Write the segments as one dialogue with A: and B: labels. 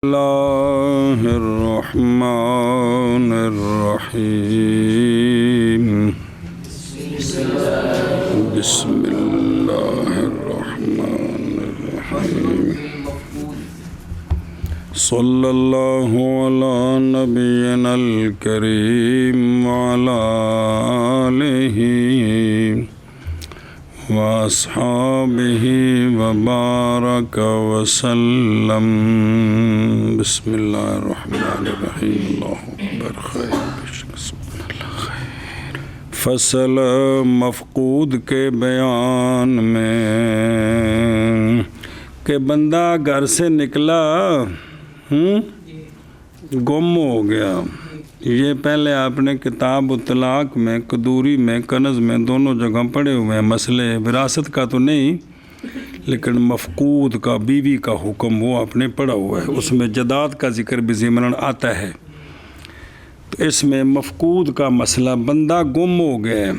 A: اللہ الرحمن الرحیم بسم اللہ الرحمن الرحیم صلی اللہ علی نبینا الکریم وعلی آلہ واصحابہ وبارک وسلم بسم اللہ الرحمن الرحیم اللہ اکبر خیر فصل مفقود کے بیان میں کہ بندہ گھر سے نکلا گم ہو گیا. یہ پہلے آپ نے کتاب الطلاق میں قدوری میں کنز میں دونوں جگہ پڑھے ہوئے ہیں. مسئلے وراثت کا تو نہیں لیکن مفقود کا بیوی کا حکم وہ آپ نے پڑھا ہوا ہے. اس میں جداد کا ذکر بھی ضمناً آتا ہے. تو اس میں مفقود کا مسئلہ بندہ گم ہو گئے.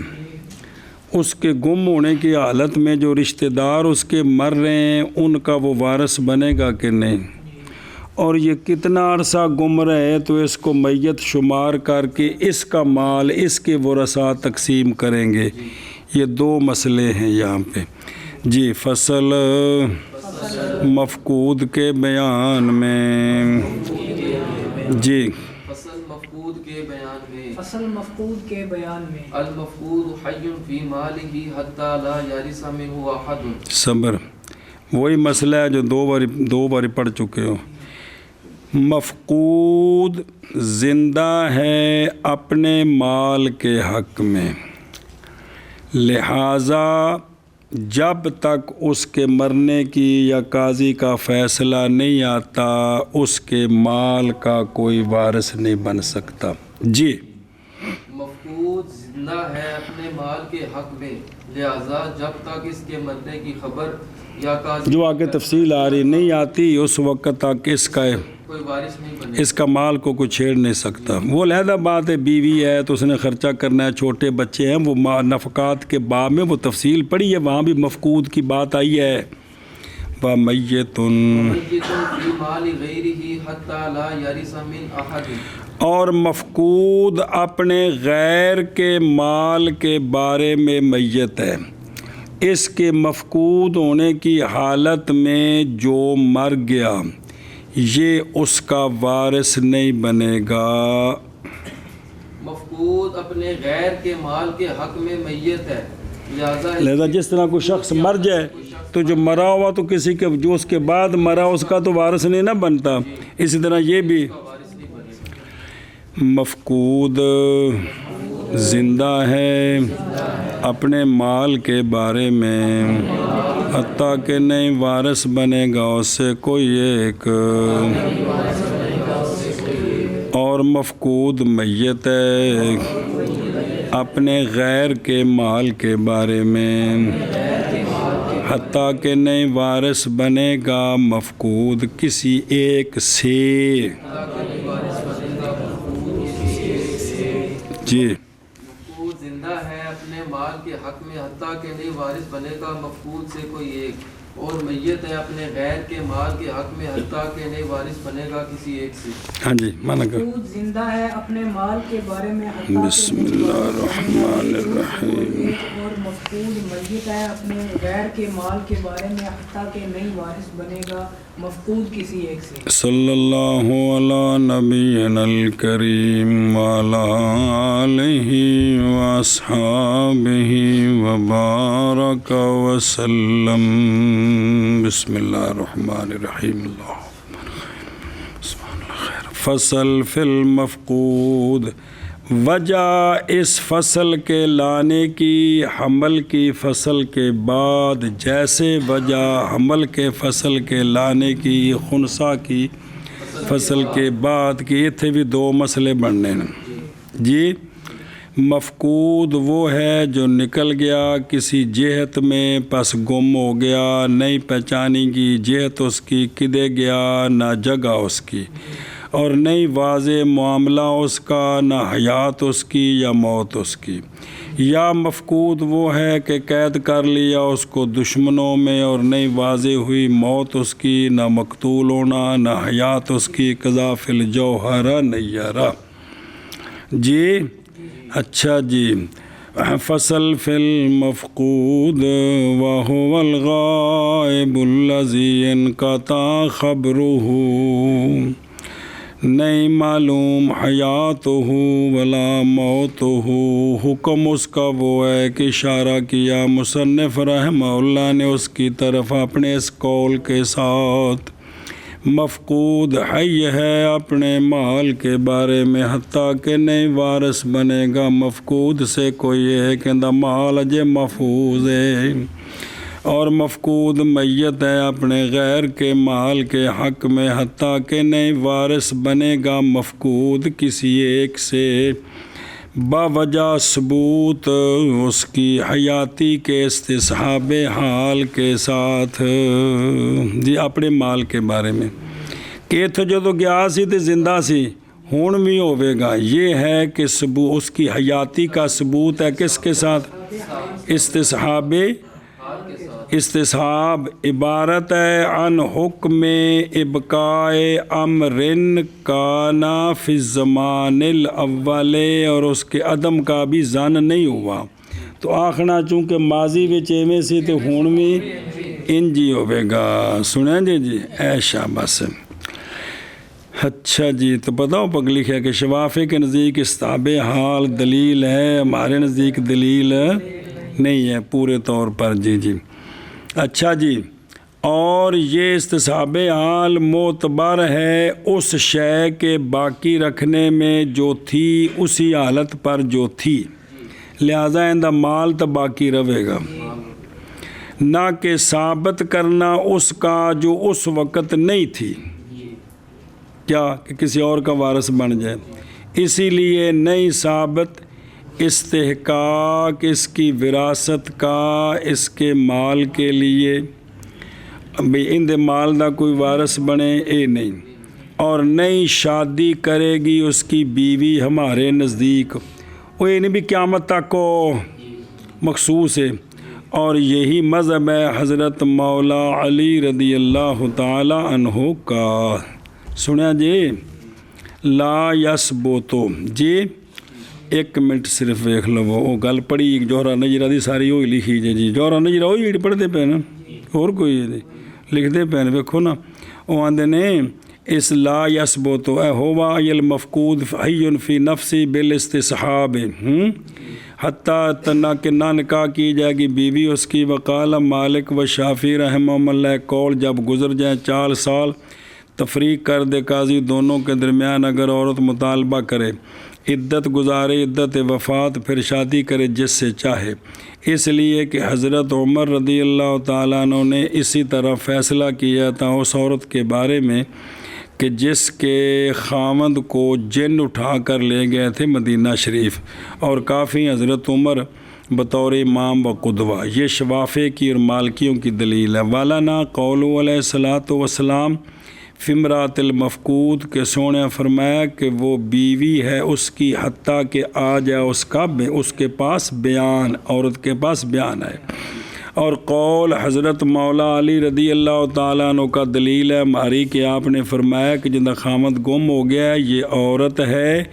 A: اس کے گم ہونے کی حالت میں جو رشتہ دار اس کے مر رہے ہیں ان کا وہ وارث بنے گا کہ نہیں, اور یہ کتنا عرصہ گم رہے تو اس کو میت شمار کر کے اس کا مال اس کے ورثاء تقسیم کریں گے. یہ دو مسئلے ہیں یہاں پہ. جی فصل مفقود کے بیان میں. جی
B: فصل مفقود کے بیان میں.
C: فصل مفقود کے بیان میں.
B: المفقود حی فی مالہ حتی لا یرث منہ احد.
A: صبر, وہی مسئلہ ہے جو دو بار پڑھ چکے ہو. مفقود زندہ ہے اپنے مال کے حق میں, لہٰذا جب تک اس کے مرنے کی یا قاضی کا فیصلہ نہیں آتا اس کے مال کا کوئی وارث نہیں بن سکتا. جی
B: مفقود زندہ ہے اپنے مال کے حق میں, لہذا جب تک اس کے مرنے کی خبر یا قاضی
A: جو آگے تفصیل آ رہی نہیں آتی اس وقت تک اس کا
B: کوئی وارث نہیں بنے.
A: اس کا مال کو کوئی چھیڑ نہیں سکتا. وہ علیحدہ بات ہے, بیوی ہے تو اس نے خرچہ کرنا ہے, چھوٹے بچے ہیں, وہ نفقات کے باب میں وہ تفصیل پڑھی ہے, وہاں بھی مفقود کی بات آئی ہے. وَمَيِّتٌ
B: فِي مَالِ غَيْرِهِ حَتَّى لَا يَرِثَ مِنْ أَحَدٍ.
A: اور مفقود اپنے غیر کے مال کے بارے میں میت ہے. اس کے مفقود ہونے کی حالت میں جو مر گیا یہ اس کا وارث نہیں بنے گا.
B: مفقود اپنے غیر کے مال کے حق میں میت ہے,
A: لہذا جس طرح کوئی شخص مر جائے تو جو مرا ہوا تو کسی کے جو اس کے بعد مرا اس کا تو وارث نہیں نہ بنتا, اسی طرح یہ بھی مفقود زندہ ہے اپنے مال کے بارے میں حتیٰ کہ نہیں وارث بنے گا اس سے کوئی ایک, اور مفقود میت ہے اپنے غیر کے مال کے بارے میں حتیٰ کہ نہیں وارث بنے گا مفقود کسی ایک سے. جی
B: مفقود زندہ ہے اپنے مال کے حق میں حتیٰ کہ نہیں وارث بنے گا مفقود سے کوئی ایک, اور میت ہے اپنے غیر کے مال کے حق میں حتیٰ کہ نہیں وارث بنے گا کسی ایک سے.
A: ہاں جی مانا کر.
C: مفقود زندہ ہے اپنے مال کے بارے میں
A: بسم اللہ الرحمن الرحیم.
C: اور مفقود میت ہے اپنے غیر کے مال کے بارے میں حتیٰ کہ نہیں وارث بنے گا مفقود کسی ایک سے.
A: صلی اللہ علی نبینا الکریم وعلی آلہ واصحابہ وبارک وسلم بسم اللہ الرحمن الرحیم. فصل فی المفقود. وجہ اس فصل کے لانے کی حمل کی فصل کے بعد جیسے وجہ حمل کے فصل کے لانے کی خنثی کی فصل کے بعد کی, اتنے بھی دو مسئلے بننے ہیں. جی مفقود وہ ہے جو نکل گیا کسی جہت میں پس گم ہو گیا, نہیں پہچانی کی جہت اس کی کدے گیا نہ جگہ اس کی, اور نہیں واضح معاملہ اس کا نہ حیات اس کی یا موت اس کی. یا مفقود وہ ہے کہ قید کر لیا اس کو دشمنوں میں اور نہیں واضح ہوئی موت اس کی، نہ مقتول ہونا نہ حیات اس کی، قضا فی الجوہر نیرہ۔ جی اچھا جی، فصل فی المفقود وهو الغائب الذی انقطع خبرہ، نہیں معلوم حیاتہ ولا موتہ، حکم اس کا وہ ہے کہ اشارہ کیا مصنف رحمہ اللہ نے اس کی طرف اپنے اس قول کے ساتھ، مفقود حی ہے اپنے مال کے بارے میں حتیٰ کہ نہیں وارث بنے گا، مفقود سے کوئی ہے کہ مال اجے محفوظ ہے، اور مفقود میت ہے اپنے غیر کے مال کے حق میں حتیٰ کہ نہیں وارث بنے گا مفقود کسی ایک سے، باوجہ ثبوت اس کی حیاتی کے استصحاب حال کے ساتھ۔ جی اپنے مال کے بارے میں کہ اتھو جدو گیا سی تے زندہ سی ہون بھی ہوئے گا، یہ ہے کہ ثبوت اس کی حیاتی کا ثبوت ہے کس کے ساتھ؟ استصحاب، استصحاب عبارت ہے عن حکم ابقائے امرن کانا فی الزمان الاول، اور اس کے عدم کا بھی زن نہیں ہوا، تو آخنا چونکہ ماضی وچ ایویں سی تے ہون بھی انجی ہوئے گا۔ سنیں جی ایشا بس اچھا جی، تو بتاؤ پگ لکھا کہ شفافے کے نزدیک استحاب حال دلیل ہے، ہمارے نزدیک دلیل نہیں ہے پورے طور پر۔ جی جی اچھا جی، اور یہ استصحاب حال معتبر ہے اس شے کے باقی رکھنے میں جو تھی اسی حالت پر جو تھی، لہذا اندہ مال تو باقی رہے گا، نہ کہ ثابت کرنا اس کا جو اس وقت نہیں تھی، کیا کہ کسی اور کا وارث بن جائے، اسی لیے نہیں ثابت استحقاق اس کی وراثت کا اس کے مال کے لیے، بھئی ان دے مال دا کوئی وارث بنے اے نہیں، اور نئی شادی کرے گی اس کی بیوی ہمارے نزدیک، وہ یہ نہیں بھی قیامت تک کو مخصوص ہے، اور یہی مذہب ہے حضرت مولا علی رضی اللہ تعالی عنہ کا۔ سنیا جی، لا یثبتو جی ایک منٹ صرف ویکھ لو، وہ گل پڑھی جوہرہ نجرہ دی ساری ہوئی لکھی جی، جوہرہ نجرہ ہوئی جڑی پڑھتے پہ نا، اور کوئی لکھتے پہ ویکھو نا، وہ آندے نے اس لا یثبتو اے ہوا المفقود حی فی نفسی بالاستصحاب، حتیٰ تنا کہ نہ نکاح کی جائے گی بیوی اس کی، وقال مالک و شافعی رحمہ اللہ قول جب گزر جائیں 4 سال تفریق کر دے قاضی دونوں کے درمیان، اگر عورت مطالبہ کرے عدت گزارے عدت وفات پھر شادی کرے جس سے چاہے، اس لیے کہ حضرت عمر رضی اللہ تعالیٰ عنہ نے اسی طرح فیصلہ کیا تھا اس عورت کے بارے میں کہ جس کے خامند کو جن اٹھا کر لے گئے تھے مدینہ شریف، اور کافی حضرت عمر بطور امام و قدوہ، یہ شفافے کی اور مالکیوں کی دلیل ہے۔ والانا قول علیہ الصلاۃ والسلام فمرات المفقود کے سونے فرمایا کہ وہ بیوی ہے اس کی حتیٰ کہ آ جائے اس کے پاس بیان، عورت کے پاس بیان ہے، اور قول حضرت مولا علی رضی اللہ تعالیٰ عنہ کا دلیل ہے ہماری کہ آپ نے فرمایا کہ جن خامد گم ہو گیا ہے یہ عورت ہے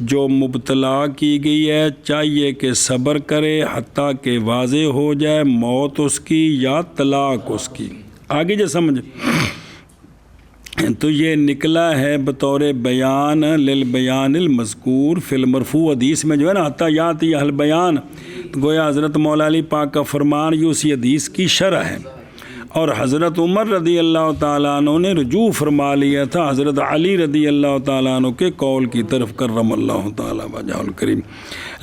A: جو مبتلا کی گئی ہے، چاہیے کہ صبر کرے حتیٰ کہ واضح ہو جائے موت اس کی یا طلاق اس کی۔ آگے جو سمجھ تو یہ نکلا ہے بطور بیان للبیان المذکور فی المرفوع حدیث میں جو ہے نا حتیٰ یاتی اہل بیان، گویا حضرت مولا علی پاک کا فرمان یہ اسی حدیث کی شرح ہے، اور حضرت عمر رضی اللہ تعالیٰ عنہ نے رجوع فرما لیا تھا حضرت علی رضی اللہ تعالیٰ عنہ کے قول کی طرف کرم اللہ تعالیٰ وجہہ الکریم۔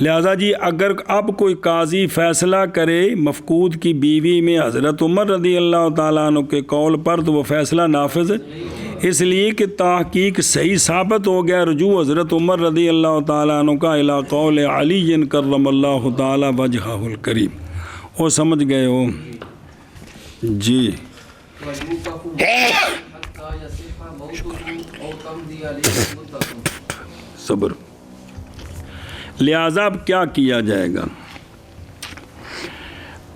A: لہذا جی اگر اب کوئی قاضی فیصلہ کرے مفقود کی بیوی میں حضرت عمر رضی اللہ تعالیٰ عنہ کے قول پر تو وہ فیصلہ نافذ ہے، اس لیے کہ تحقیق صحیح ثابت ہو گیا رجوع حضرت عمر رضی اللہ تعالیٰ عنہ کا الی قول علی کرم اللہ تعالیٰ وجہہ الکریم۔ وہ سمجھ گئے ہو جی؟ صبر۔ لہذا اب کیا کیا جائے گا؟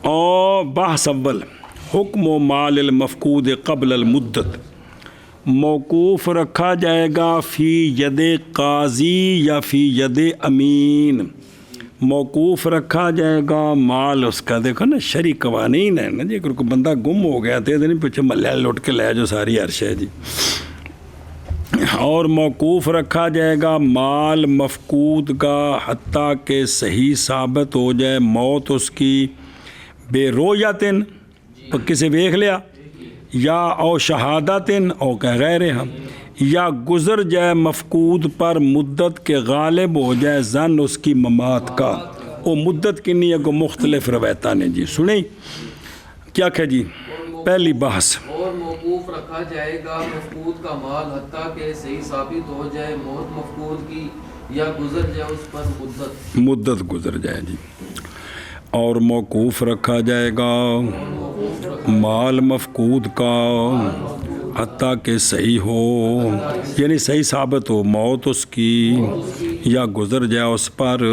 A: اور بحث اول حکم و مال المفقود قبل المدت موقوف رکھا جائے گا فی ید قاضی یا فی ید امین. موقوف رکھا جائے گا مال اس کا. دیکھو نا شرعی قوانین ہے نا جی. اگر کوئی بندہ گم ہو گیا تو نہیں پیچھے محلے لوٹ کے لے جو ساری عرش ہے جی. اور موقوف رکھا جائے گا مال مفقود کا حتیٰ کہ صحیح ثابت ہو جائے موت اس کی بے رویتن کسی دیکھ لیا یا او شہادتن او کہ غیر ہم یا گزر جائے مفقود پر مدت کے غالب ہو جائے زن اس کی ممات کا. او مدت کی نہیں ہے کو مختلف روایتاں نے جی سنیں کیا کہ جی. پہلی بحث
B: اور موقوف رکھا جائے گا مفقود کا مال حتیٰ کہ صحیح ثابت ہو جائے موت مفقود کی یا گزر جائے اس پر
A: مدت گزر جائے جی. اور موقوف رکھا جائے گا مال مفقود کا حتیٰ کہ صحیح ہو یعنی صحیح ثابت ہو موت اس کی یا گزر جائے اس پر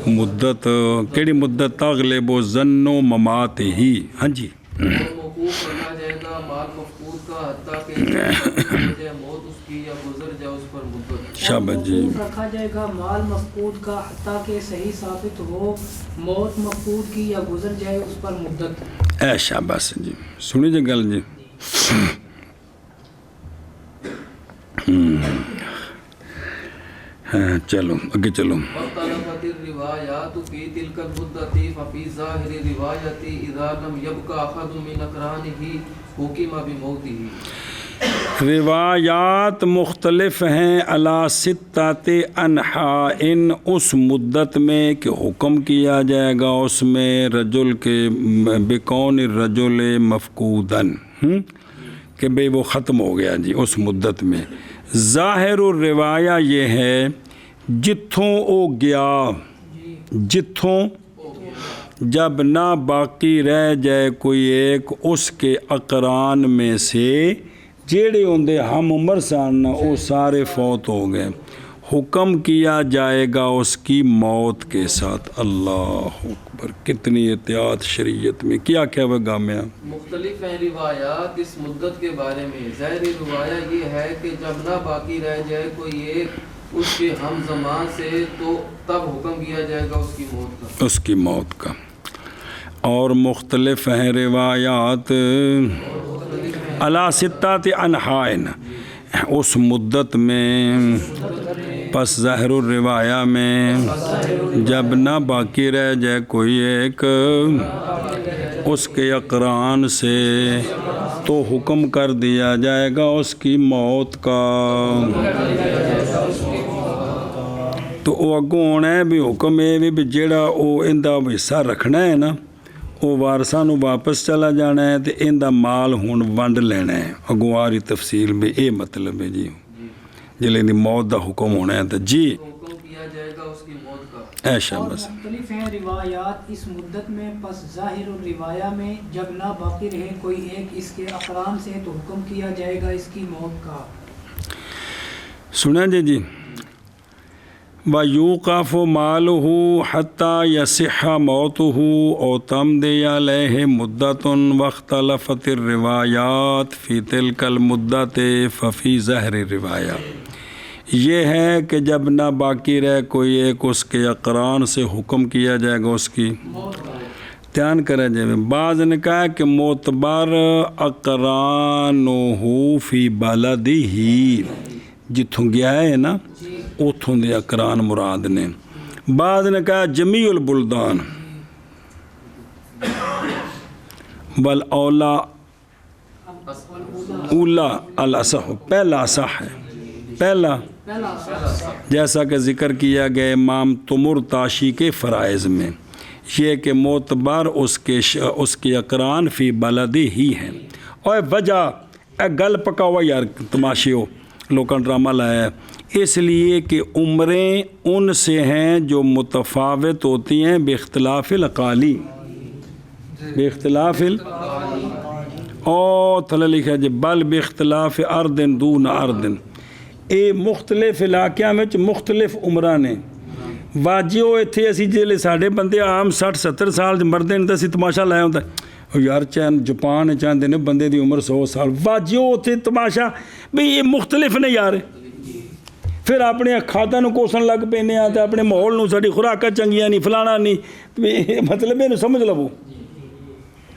A: مدت. کیڑی مدت تغلب و ظن و ممات ہی. ہاں جی.
B: موقوف رکھا جائے گا مال مفقود کا حتیٰ کہ صحیح جائے موت اس کی یا گزر جائے اس پر مدت.
A: شاباش جی.
C: موقوف رکھا جائے گا مال مفقود کا حتیٰ کہ صحیح ثابت ہو موت مفقود کی یا گزر جائے اس پر مدت.
A: اے شاباش جی. سنی جی گل جی. چلو اگے چلو.
B: واختلفت الروایات فی تلک المدت ففی ظاہر روایت اذا لم یبق احد من اقرانہ حکم بموتہ.
A: روایات مختلف ہیں علی ستۃ انحاء اس مدت میں کہ حکم کیا جائے گا اس میں رجل کے بکون الرجل مفقودن کہ بھئی وہ ختم ہو گیا جی اس مدت میں. ظاہر الروایہ یہ ہے جتھوں او گیا جتھوں جب نہ باقی رہ جائے کوئی ایک اس کے اقران میں سے جیڑے ہوندے ہم عمر سان وہ سارے فوت ہو گئے حکم کیا جائے گا اس کی موت کے ساتھ. اللہ اکبر کتنی احتیاط شریعت میں. کیا کیا وہ گامیا
B: مختلف ہیں روایات اس مدت کے بارے میں. ظاہر روایہ یہ ہے کہ جب نہ باقی رہ جائے کوئی ایک اس کے ہم زمان سے تو تب حکم کیا جائے گا اس کی موت کا.
A: اور مختلف ہیں روایات علی ستۃ انحاء اس مدت میں. پس ظاہر الروایہ میں جب نہ باقی رہ جائے کوئی ایک اس کے اقران سے تو حکم کر دیا جائے گا اس کی موت کا. تو وہ اگوں ہونا ہے بھی حکم ہے بھی جیڑا وہ اندہ حصہ رکھنا ہے نا وہ وارثاں نو واپس چلا جانا ہے تو اندہ مال ہون ونڈ لینا ہے. اگوں آری تفصیل بھی اے مطلب ہے جی جلے دی موت دا حکم ہونا ہے تو جی
B: حکم کیا جائے گا اس کی موت کا.
A: ایشا بس.
C: مختلف ہیں روایات اس مدت میں پس ظاہر الروایہ میں جب نہ باقی رہے کوئی ایک اس کے اقران سے تو حکم کیا جائے گا اس کی موت کا.
A: سنا جی. وَيُوقَفُ مَالُهُ حَتَّى يَصِحَّ مَوْتُهُ أَوْ تَمْضِيَ عَلَيْهِ مُدَّةٌ وَاخْتَلَفَتِ الرِّوَایَاتُ فِي تِلْكَ الْمُدَّةِ فَفِي ظَاہِرِ الرِّوَایَةِ یہ ہے کہ جب نہ باقی رہے کوئی ایک اس کے اقران سے حکم کیا جائے گا اس کی دھیان کرے جائے. بعض نے کہا کہ معتبر اقرانہ فی بلدہ جتھوں گیا ہے نا اتھوں دے اقران مراد نے. بعض نے کہا جمیع البلدان بل اولا اولا الاصح پہلا اصح ہے. پہلا جیسا کہ ذکر کیا گیا امام تمرتاشی کے فرائض میں یہ کہ معتبر اس کے اقران فی بلدی ہی ہیں. اور وجہ گل پکا ہوا یار تماشے ہو لوکاں ڈرامہ لایا ہے اس لیے کہ عمریں ان سے ہیں جو متفاوت ہوتی ہیں باختلاف الاقالی باختلاف اور تھلے لکھا جی بل باختلاف اردن دون اردن. اے مختلف علاقیاں میں مختلف عمرہ نے ਵਾਜਿਓ ਇੱਥੇ ਅਸੀਂ ਜਿਹੜੇ ਸਾਡੇ ਬੰਦੇ ਆਮ 60-70 ਸਾਲ 'ਚ ਮਰਦੇ ਨੇ ਤਾਂ ਅਸੀਂ ਤਮਾਸ਼ਾ ਲਾਇਆ ਹੁੰਦਾ ਉਹ ਯਾਰ ਜਾਪਾਨ ਚਾਹੁੰਦੇ ਨੇ ਬੰਦੇ ਦੀ ਉਮਰ 100 ਸਾਲ ਵਾਜਿਓ ਉੱਥੇ ਤਮਾਸ਼ਾ ਵੀ ਇਹ ਮੁਖਤਲਿਫ ਨੇ ਯਾਰ ਫਿਰ ਆਪਣੇ ਖਾਦਾਂ ਨੂੰ ਕੋਸਣ ਲੱਗ ਪੈਂਦੇ ਆ ਤੇ ਆਪਣੇ ਮਾਹੌਲ ਨੂੰ ਸਾਡੀ ਖੁਰਾਕਾਂ ਚੰਗੀਆਂ ਨਹੀਂ ਫਲਾਣਾ ਨਹੀਂ ਮਤਲਬ ਇਹਨੂੰ ਸਮਝ ਲਵੋ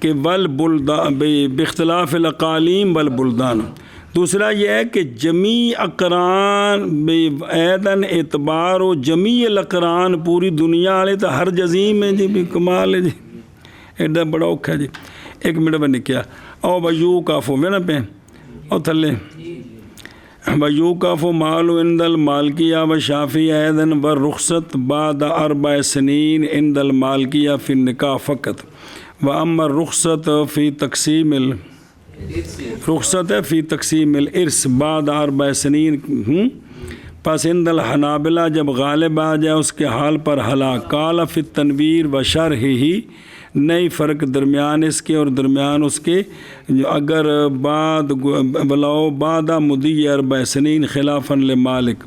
A: کہ ول بلدان باختلاف الاقالیم والبلدان دوسرا یہ ہے کہ جمیع اقران ایدن اعتبار و جمیع الاقران پوری دنیا والے تو ہر جزیم ہے جی بھی کمال ہے جی ایڈا بڑا اوکھا ہے جی ایک منٹ میں نکیا او بیو کافو میں نا پہ او تھلے بیو کافو مالو عند المالکیہ و شافی ایدن و رخصت بعد 4 سنین عند المالکیہ فی النکاح فقط وَأَمَّا الرُّخْصَةُ فِي تَقْسِيمِ فِي تَقْسِيمِ الْإِرْثِ بعد 4 سنین پس عند الحنابلہ جب غالب آ جائے اس کے حال پر ہلاک قال فی التنویر و شرح ہی نئی فرق درمیان اس کے اور درمیان اس کے اگر بعد بلاؤ بعد مدی 4 سنین خلافاً لمالک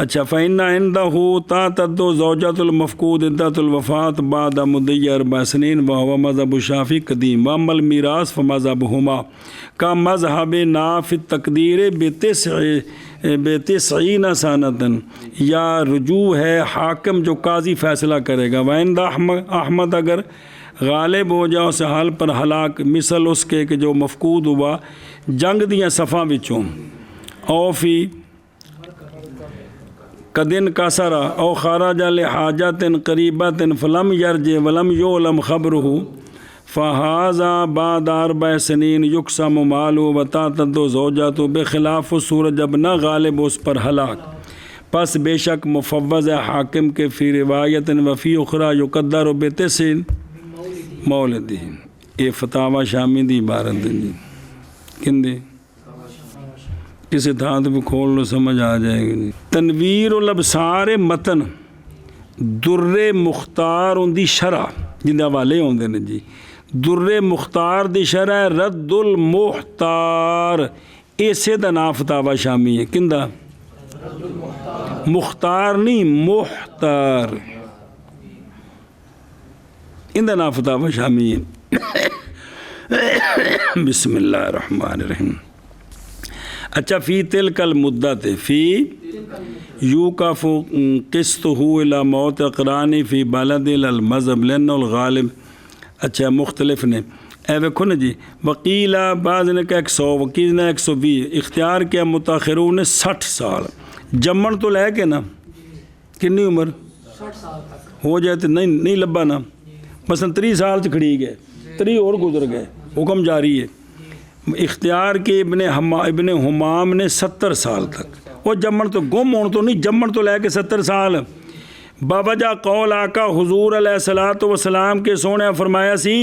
A: اچھا فإن عنده تعتد زوجة المفقود عدة الوفاة بعد مدی 4 سنین وهو مذهب الشافعی قدیم وأما الميراث فمذهبهما كمذهب نافع التقدیر ب90 سنة یا رجوع ہے حاکم جو قاضی فیصلہ کرے گا وعند احمد اگر غالب ہو جائے اس حال پر ہلاک مثل اس کے کہ جو مفقود ہوا جنگ دیاں صفاں وچوں او فی قدن کسرا او خرج لحاجت قریبت فلم یرج ولم یعلم خبره فهذا بعد 4 سنین یقسم ماله وتعتد زوجته بخلاف صورت جب نہ غالب اس پر ہلاک پس بے شک مفوض حاکم کے فی روایت و فی اخرى یقدر بتسن مولدی یہ فتاوی شامی دی عبارت جی کندے کسی تھان تو کھول لو سمجھ آ جائے گی تنویر الابصار متن در مختار ان دی شرح جن حوالے ہوندے نے جی در مختار دی شرح رد المختار ایسے دا نام فتاوی شامی ہے کندہ مختار نہیں محتار ان دا نام فتاوی شامی ہے بسم اللہ الرحمن الرحیم اچھا فی تلک المدت فی یوقف قسطہ الی موت اقرانی فی بلد المذہب لأن الغالب اچھا مختلف نے اے ویکھو نا جی وکیلا بعض نے کہا 100 وکیل نے 120 اختیار کیا متاخرون نے 60 سال جمن تو لے کے نا کنی عمر
C: 60 سال تک
A: ہو جائے تو نہیں لبا نا مثلا 30 سال چ کھڑی گئے 30 اور گزر گئے حکم جاری ہے اختیار کے ابن حمام نے 70 سال تک وہ جمن تو گم ہون تو نہیں جمن تو لے کے 70 سال باوجہ قول آقا حضور علیہ الصلوۃ والسلام کے سونے فرمایا سی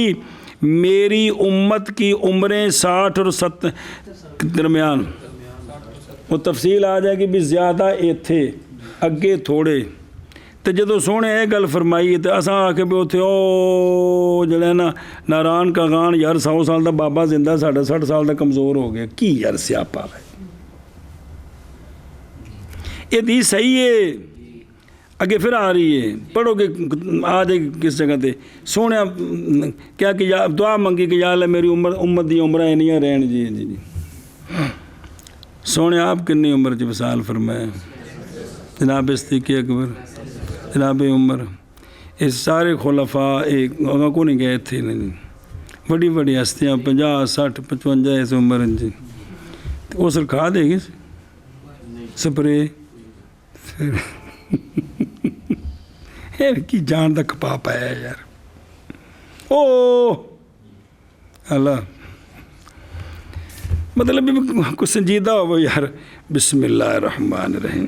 A: میری امت کی عمریں 60 اور 70 درمیان وہ تفصیل آ جائے گی بھی زیادہ ایتھے اگے تھوڑے تو جدو سونے یہ گل فرمائی تو اساں آ کے بھی اتنے او جڑا نا ناران کا غان یار 100 سال دا بابا زندہ ساڑھا 60 سال دا کمزور ہو گیا کی یار سیاپا ہے یہ دی صحیح ہے اگے پھر آ رہی ہے پڑھو گے آ جائے کس جگہ تے سونے کیا کہ دعا منگی کہ یا اللہ میری امت دی عمرہ اینیاں رہن جی جی جی سونے آپ کنی عمر چ وصال فرمائے جناب صدیق اکبر جناب عمر اس سارے خلفاء ایک انہوں کو نہیں گئے تھے بڑی بڑی ہستیاں 50 60 55 ایسے عمر جی وہ سر کھا دے گی سپرے کی جان دا کپا پایا یار او اللہ مطلب کچھ سنجیدہ ہو یار بسم اللہ الرحمن الرحیم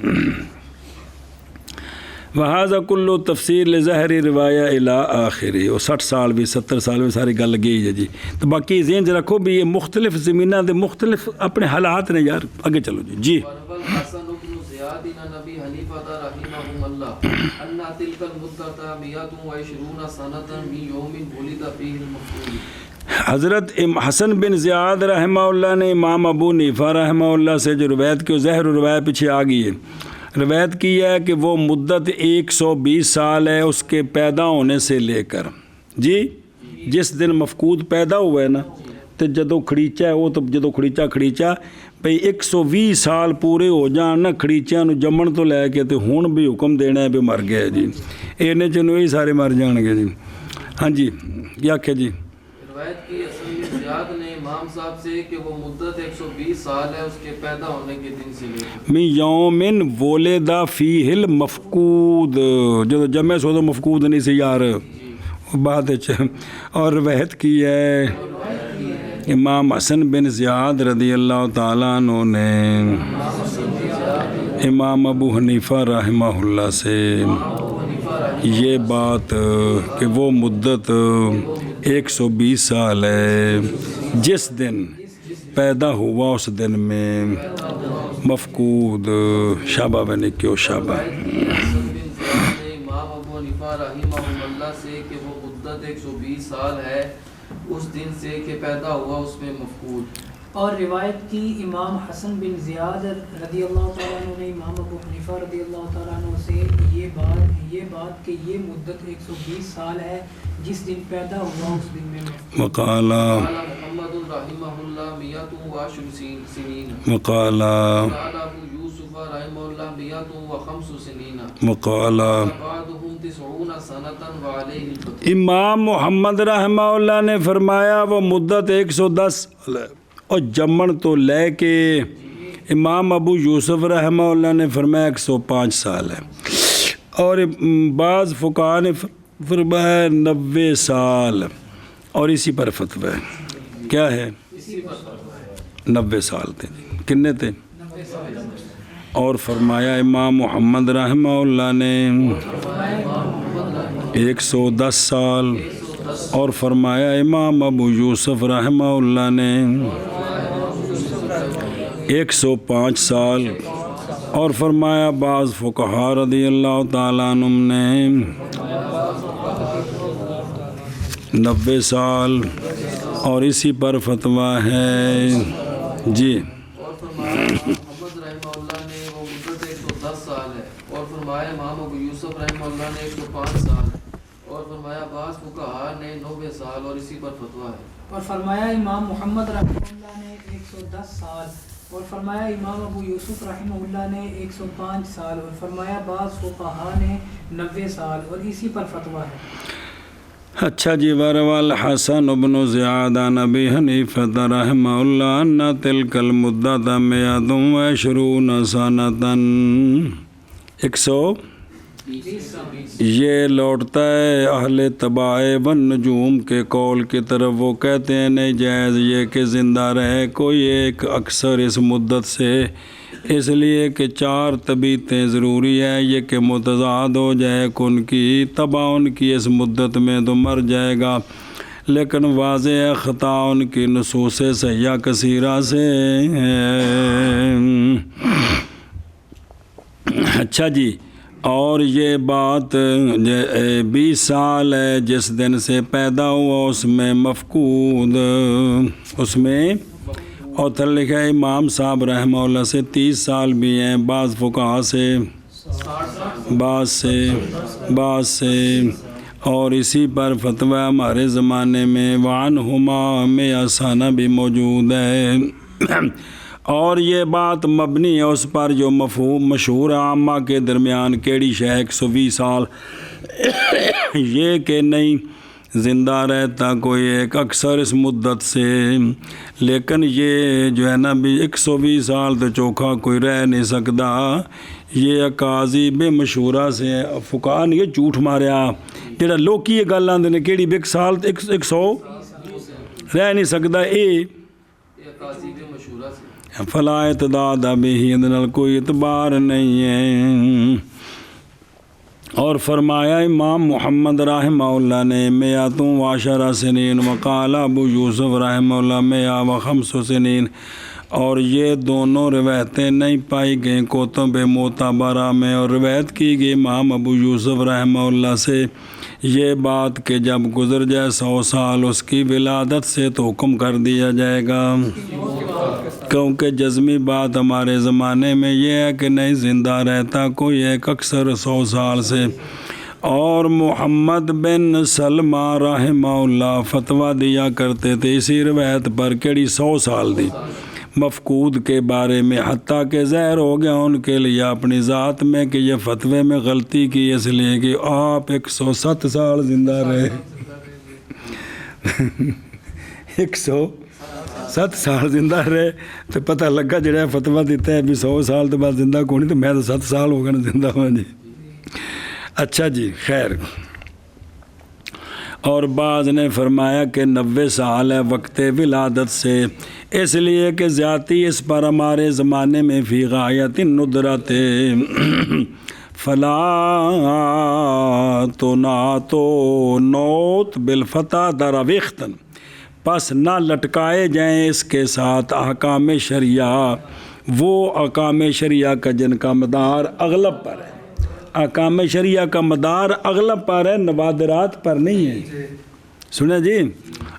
A: وہذا کلو تفسیر لظاہری روایہ الی آخری، اور 60 سال بھی 70 سال بھی ساری گل گئی ہے جی. تو باقی ذہن چ رکھو بھی یہ مختلف زمینہ دے مختلف اپنے حالات نے یار. آگے چلو جی. جی
B: وروى الحسن بن زياد عن ابي حنيفه رحمه الله ان تلك المدة 120 سنة من يوم ولد فيه المفعول.
A: حضرت حسن بن زیاد رحمہ اللہ نے امام ابو حنیفہ رحمہ اللہ سے جو روایت کی، ظاہر روایت پیچھے آ گئی ہے، روایت کی ہے کہ وہ مدت 120 سال ہے اس کے پیدا ہونے سے لے کر جی، جس دن مفقود پیدا ہوا ہے نا، تو جدو کھڑیچا ہے وہ تو جدو کھڑیچا بھئی 120 سال پورے ہو جان نا کھڑیچیاں نو جمن تو لے کے، تو ہون بھی حکم دینا ہے بھی مر گیا جی، اینے چنو ہی سارے مر جان گے جی. ہاں جی کیا کہ جی
B: روایت کی حسن بن زیاد نے امام صاحب سے کہ وہ مدت 120 سال ہے اس کے پیدا ہونے کے دن سے لے کر.
A: من یومن ولدا فیہ المفقود، جو جمع سو تو مفقود نہیں سی یار بات ہے. اور روایت کی ہے امام حسن بن زیاد رضی اللہ تعالیٰ عنہ نے امام ابو حنیفہ رحمہ اللہ سے یہ بات کہ وہ مدت 120 سال ہے جس دن پیدا ہوا اس دن میں مفقود. شابہ بنے کیوں شابہ.
B: حسن بن زیاد نے امام ابو حنیفہ رحمہ اللہ سے کہ وہ مدت 120 سال ہے اس دن سے کہ پیدا ہوا اس میں مفقود.
C: اور روایت کی امام حسن بن زیاد رضی اللہ تعالیٰ عنہ نے امام ابو حنیفہ رضی اللہ تعالیٰ عنہ سے یہ بات کہ یہ مدت 120 سال ہے جس دن پیدا ہوا اس دن میں
A: وقالا
B: محمد رحمہ اللہ 110 سنین
A: وقالا
B: قال ابو یوسف رحمہ اللہ 105 سنین
A: وقالا
B: بعدهم 90 سنة وعلیہ الفتح.
A: امام محمد رحمہ اللہ نے فرمایا وہ مدت 110 اور جمن تو لے کے امام ابو یوسف رحمہ اللہ نے فرمایا 105 سال ہے، اور بعض فقہاء نے فرمایا 90 سال، اور اسی پر فتوی ہے. کیا ہے 90 سال تھے. کتنے تھے؟ اور فرمایا امام محمد رحمہ اللہ نے 110 سال، اور فرمایا امام ابو یوسف رحمہ اللہ نے 105 سال، اور فرمایا بعض فقہاء رضی اللہ تعالیٰ عنہم نے 90 سال، اور اسی پر فتویٰ ہے. جی
B: اور فرمایا محمد رحمہ اللہ نے وہ مدت 110 سال ہے، اور فرمایا امام ابو یوسف رحمہ اللہ نے 105 سال ہے، اور فرمایا بعض فقہاء نے 90 سال، اور اسی پر فتویٰ ہے.
C: اور فرمایا امام محمد رحمہ اللہ نے 110 سال، اور فرمایا امام ابو یوسف رحمہ اللہ نے 105 سال، اور فرمایا بعض فقہاء نے 90 سال، اور اسی پر فتویٰ ہے.
A: اچھا جی. وروى الحسن بن زیاد عن ابی حنیفہ رحمہ اللہ ان تلک المدت 120 سنة 120. یہ لوٹتا ہے اہل طباع والنجوم کے قول کی طرف. وہ کہتے ہیں نہیں جائز یہ کہ زندہ رہے کوئی ایک اکثر اس مدت سے، اس لیے کہ 4 طبیعتیں ضروری ہے، یہ کہ متضاد ہو جائے ان کی تباہ ان کی اس مدت میں تو مر جائے گا، لیکن واضح ہے خطا ان کی نصوص صحیحہ کثیرہ سے ہے. اچھا جی. اور یہ بات 20 سال ہے جس دن سے پیدا ہوا اس میں مفقود، اس میں. اور تر لکھا ہے امام صاحب رحمہ اللہ سے 30 سال بھی ہیں، بعض فقہاء سے بعض سے اور اسی پر فتوی ہمارے زمانے میں وعنہما میں آسانہ بھی موجود ہے. اور یہ بات مبنی ہے اس پر جو مفہوم مشہور عامہ کے درمیان کیڑی شے 120 سال یہ کہ نہیں زندہ رہتا کوئی ایک اکثر اس مدت سے، لیکن یہ جو ہے نا بھی 120 سال تو چوکھا کوئی رہ نہیں سکتا. یہ اکاذیب مشہورہ سے فقہاء نے یہ جھوٹ ماریا جڑا لوکی یہ گل آندے نے کیڑی بھی 1 سال 100 رہ نہیں سکتا. فلا اعتداد بھی اندر کوئی اعتبار نہیں ہے. اور فرمایا امام محمد رحمہ اللہ نے میاتوں واشرہ سنین وقال ابو یوسف رحمہ اللہ میا و خمس سنین، اور یہ دونوں روایتیں نہیں پائی گئیں کتب معتبرہ میں، اور روایت کی گئی امام ابو یوسف رحمہ اللہ سے یہ بات کہ جب گزر جائے 100 سال اس کی ولادت سے تو حکم کر دیا جائے گا، کیونکہ جزمی بات ہمارے زمانے میں یہ ہے کہ نہیں زندہ رہتا کوئی ایک اکثر 100 سال سے۔ اور محمد بن سلمہ رحمہ اللہ فتویٰ دیا کرتے تھے اسی روایت پر، کیڑی 100 سال دی مفقود کے بارے میں، حتیٰ کہ ظاہر ہو گیا ان کے لیے اپنی ذات میں کہ یہ فتوے میں غلطی کی، اس لیے کہ آپ 107 سال زندہ رہے 107 سال زندہ رہے تو پتہ لگا جڑا فتویٰ دیتا ہے بھی 100 سال تو بعد زندہ کونی، تو میں تو 7 سال ہو گیا نا زندہ ہوں جی۔ اچھا جی خیر، اور بعض نے فرمایا کہ 90 سال ہے وقت ولادت سے، اس لیے کہ زیادتی اس پر ہمارے زمانے میں فی غایت ندرت فلا تناتو نوت بالفتح درویختن، پس نہ لٹکائے جائیں اس کے ساتھ احکام شریعہ، وہ احکام شریعہ کا جن کا مدار اغلب پر ہے، احکام شریعہ کا مدار اغلب پر ہے، نوادرات پر نہیں ہے، سنیں جی۔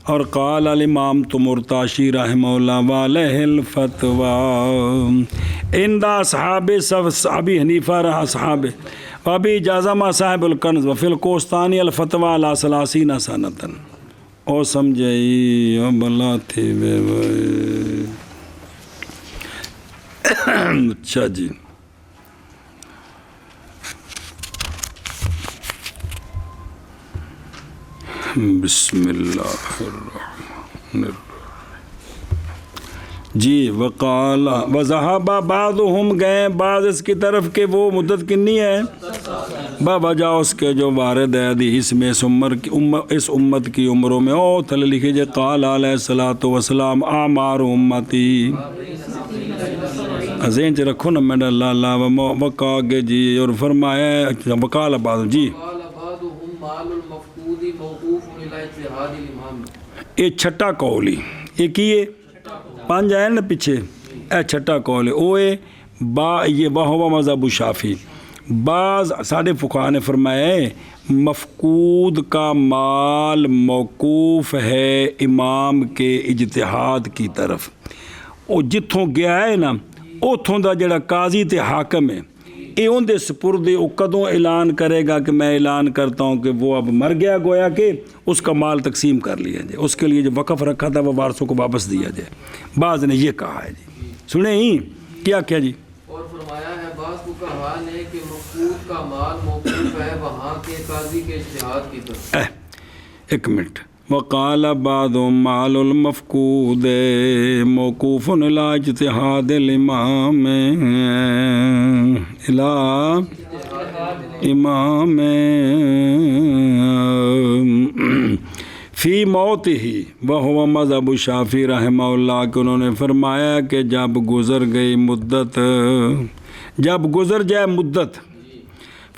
A: اور قال الامام تمرتاشی رحمہ اللہ علیہ الفتویٰ عند اصحاب ابی حنیفہ رہا صحاب وابی اجازہ صاحب الکنز وفی القوستانی الفتویٰ علی 30 سنتن، او سمجھئی او بلا تھی بے بے۔ اچھا جی، بسم اللہ الرحمن الرحیم جی۔ وقال وذهب بعضهم، گئے بعض اس کی طرف کہ وہ مدت کنی ہے، بوجہ اس کے جو وارد ہے حدیث میں اس امت کی عمروں میں، او تھلے لکھے جائے قال علیہ الصلوۃ والسلام اعمار امتی، ذہن چ رکھو نا میں اللہ وقا گے جی، اور فرمایا وقال بعض جی، یہ چھٹا قول ہی، یہ کیے 5 آئے نا پیچھے، اے چھٹا قول ہے اوے یہ وہو مذہب شافی۔ بعض ساڑھے فقہاء نے فرمایا ہے مفقود کا مال موقوف ہے امام کے اجتہاد کی طرف، وہ جتھوں گیا ہے نا اتھوں دا جڑا قاضی تے حاکم ہے یہ ان دے سپرد، وہ کدوں اعلان کرے گا کہ میں اعلان کرتا ہوں کہ وہ اب مر گیا، گویا کہ اس کا مال تقسیم کر لیا جائے، اس کے لیے جو وقف رکھا تھا وہ وارثوں کو واپس دیا جائے۔ بعض نے یہ کہا ہے جی، سنیں ہی کیا جی،
B: اور فرمایا ہے بعض فقہاء نے کہ مفقود کا مال موقوف ہے وہاں کے قاضی کے اجتہاد کی طرف۔
A: ایک منٹ، وقال بعض مال المفقود موقوف علی اجتہاد الامام امام فی موت ہی وہو مذہب شافی رحمہ اللہ، کہ انہوں نے فرمایا کہ جب گزر گئی مدت، جب گزر جائے مدت،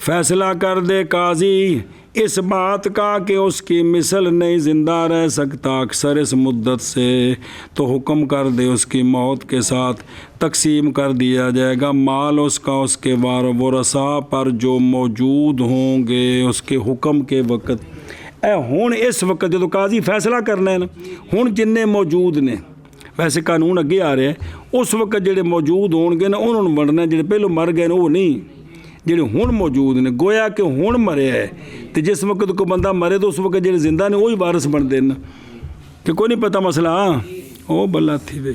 A: فیصلہ کر دے قاضی اس بات کا کہ اس کی مثل نہیں زندہ رہ سکتا اکثر اس مدت سے، تو حکم کر دے اس کی موت کے ساتھ تقسیم کر دیا جائے گا مال اس کا اس کے ورثاء پر جو موجود ہوں گے اس کے حکم کے وقت۔ ہوں اس وقت جو قاضی فیصلہ کرنا ہے نا، ہوں جن موجود نے، ویسے قانون اگے آ رہے ہیں، اس وقت جڑے موجود ہون گے نا انہوں نے بننا، جڑے پہلو مر گئے نا وہ نہیں، جڑے ہون موجود نے، گویا کہ ہون مرے ہے تو جس وقت کوئی بندہ مرے تو اس وقت جڑے زندہ نے وہی وارث بن دینا، کہ کوئی نہیں پتہ مسئلہ او بلا تھی وے۔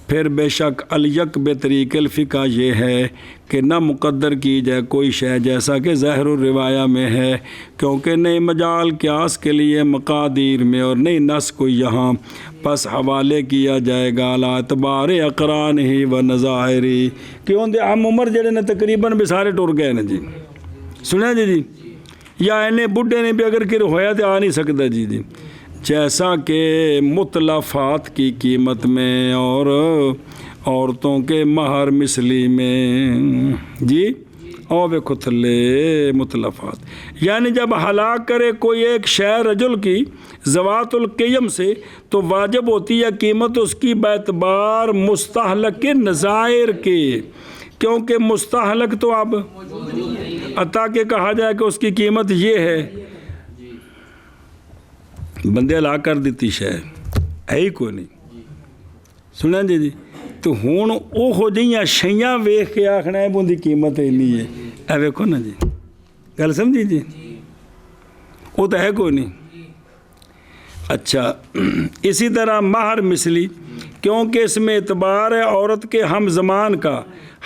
A: پھر بے شک الیک بے طریق الفقہ یہ ہے کہ نہ مقدر کی جائے کوئی شے جیسا کہ ظاہر الروایہ میں ہے، کیونکہ نہیں مجال قیاس کے لیے مقادیر میں اور نہیں نس کوئی یہاں، پس حوالے کیا جائے گا علی اعتبار اقران ہی و نظائری، کہ ان دے عام عمر جڑے نے تقریباً بھی سارے ٹر گئے نا جی، سنیں جی، یا انہیں بڈھے نے بھی اگر کہ ہویا تو آ نہیں سکتا جی، جیسا کہ متلفات کی قیمت میں اور عورتوں کے مہر مثلی میں جی، اور ویکھو تھلے متلفات، یعنی جب ہلاک کرے کوئی ایک شے رجل کی ذوات القیم سے تو واجب ہوتی ہے قیمت اس کی باعتبار مستحلق کے نظائر کے، کیونکہ مستحلق تو اب عطا کے کہا جائے کہ اس کی قیمت یہ ہے، بندے ہلاک کر دیتی شے ہے ہی کوئی نہیں، سنیں جی تو ہوں وہ ہو جائیں شیاں ویخ کے آخنا ہے بندی قیمت اینی ہے، اے ویکھو نا جی گل سمجھی جی، وہ تو ہے کوئی نہیں۔ اچھا اسی طرح مہر مثلی، کیونکہ اس میں اعتبار ہے عورت کے ہم زمان کا،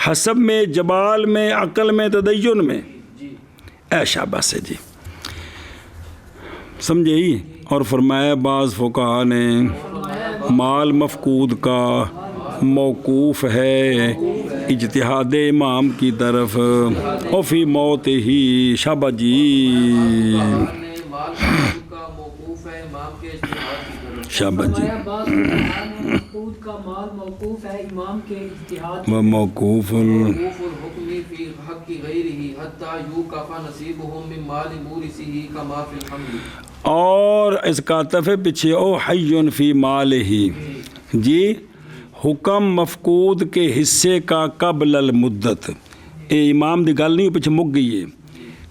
A: حسب میں، جمال میں، عقل میں، تدین میں، اے شاباش سے جی سمجھے ہی۔ اور فرمایا بعض فقہا نے مال مفقود کا موقوف ہے اجتہاد امام کی طرف، اور فی موت ہی شابہ جی شابہ جی
C: مفقود کا مال موقوف ہے امام کے اجتہاد
A: و موقوف
B: الحکم فی حق غیرہ حتی یوقف نصیبہ من مال مورثہ کما فی الحمل، اور
A: اس کا تفے پیچھے او حی فی مال ہی جی، حکم مفقود کے حصے کا قبل المدت، اے امام دی گل نہیں پیچھے مک گئی ہے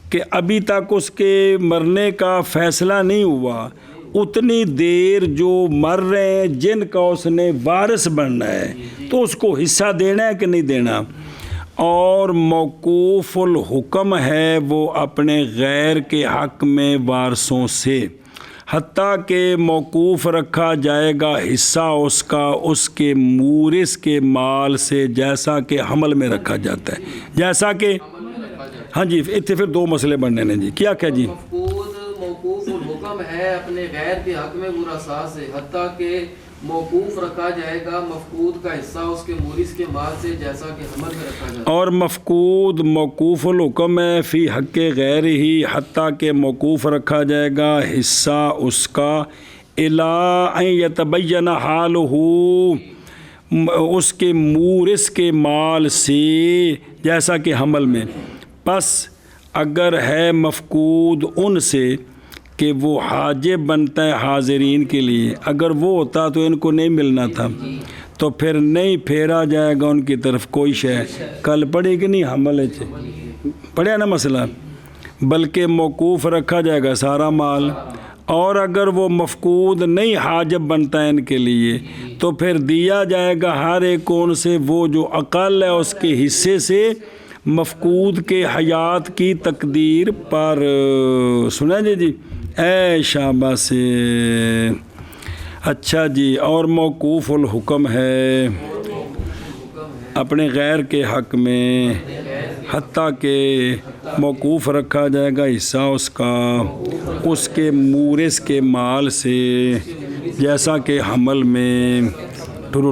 A: کہ ابھی تک اس کے مرنے کا فیصلہ نہیں ہوا، اتنی دیر جو مر رہے ہیں جن کا اس نے وارث بننا ہے تو اس کو حصہ دینا ہے کہ نہیں دینا، اور موقوف الحکم ہے وہ اپنے غیر کے حق میں وارثوں سے، حتیٰ کہ موقوف رکھا جائے گا حصہ اس کا اس کے مورث کے مال سے، جیسا کہ حمل میں رکھا جاتا ہے، جیسا کہ ہاں جی اتنے پھر دو مسئلے بننے نے جی، کیا جی
B: موقوف الحکم ہے اپنے غیر کے حق میں ورثاء سے، حتیٰ کہ موقوف رکھا جائے گا مفقود کا حصہ اس کے مورث کے مال سے، جیسا کہ حمل میں رکھا جاتا ہے،
A: اور مفقود موقوف الحکم ہے فی حق غیر ہی، حتیٰ کہ موقوف رکھا جائے گا حصہ اس کا الی ان یتبین حالہ اس کے مورث کے مال سے، جیسا کہ حمل میں، پس اگر ہے مفقود ان سے کہ وہ حاجب بنتا ہے حاضرین کے لیے، اگر وہ ہوتا تو ان کو نہیں ملنا تھا، تو پھر نہیں پھیرا جائے گا ان کی طرف کوئی شے، کل پڑھی کہ نہیں حمل پڑھیا نا مسئلہ، بلکہ موقوف رکھا جائے گا سارا مال، اور اگر وہ مفقود نہیں حاجب بنتا ہے ان کے لیے تو پھر دیا جائے گا ہر ایک کون سے وہ جو اقل ہے اس کے حصے سے، مفقود کے حیات کی تقدیر پر، سنا جی اے شابہ سے۔ اچھا جی، اور موقوف الحکم ہے اپنے غیر کے حق میں، حتیٰ کہ موقوف رکھا جائے گا حصہ اس کا اس کے مورث کے مال سے، جیسا کہ حمل میں ٹرو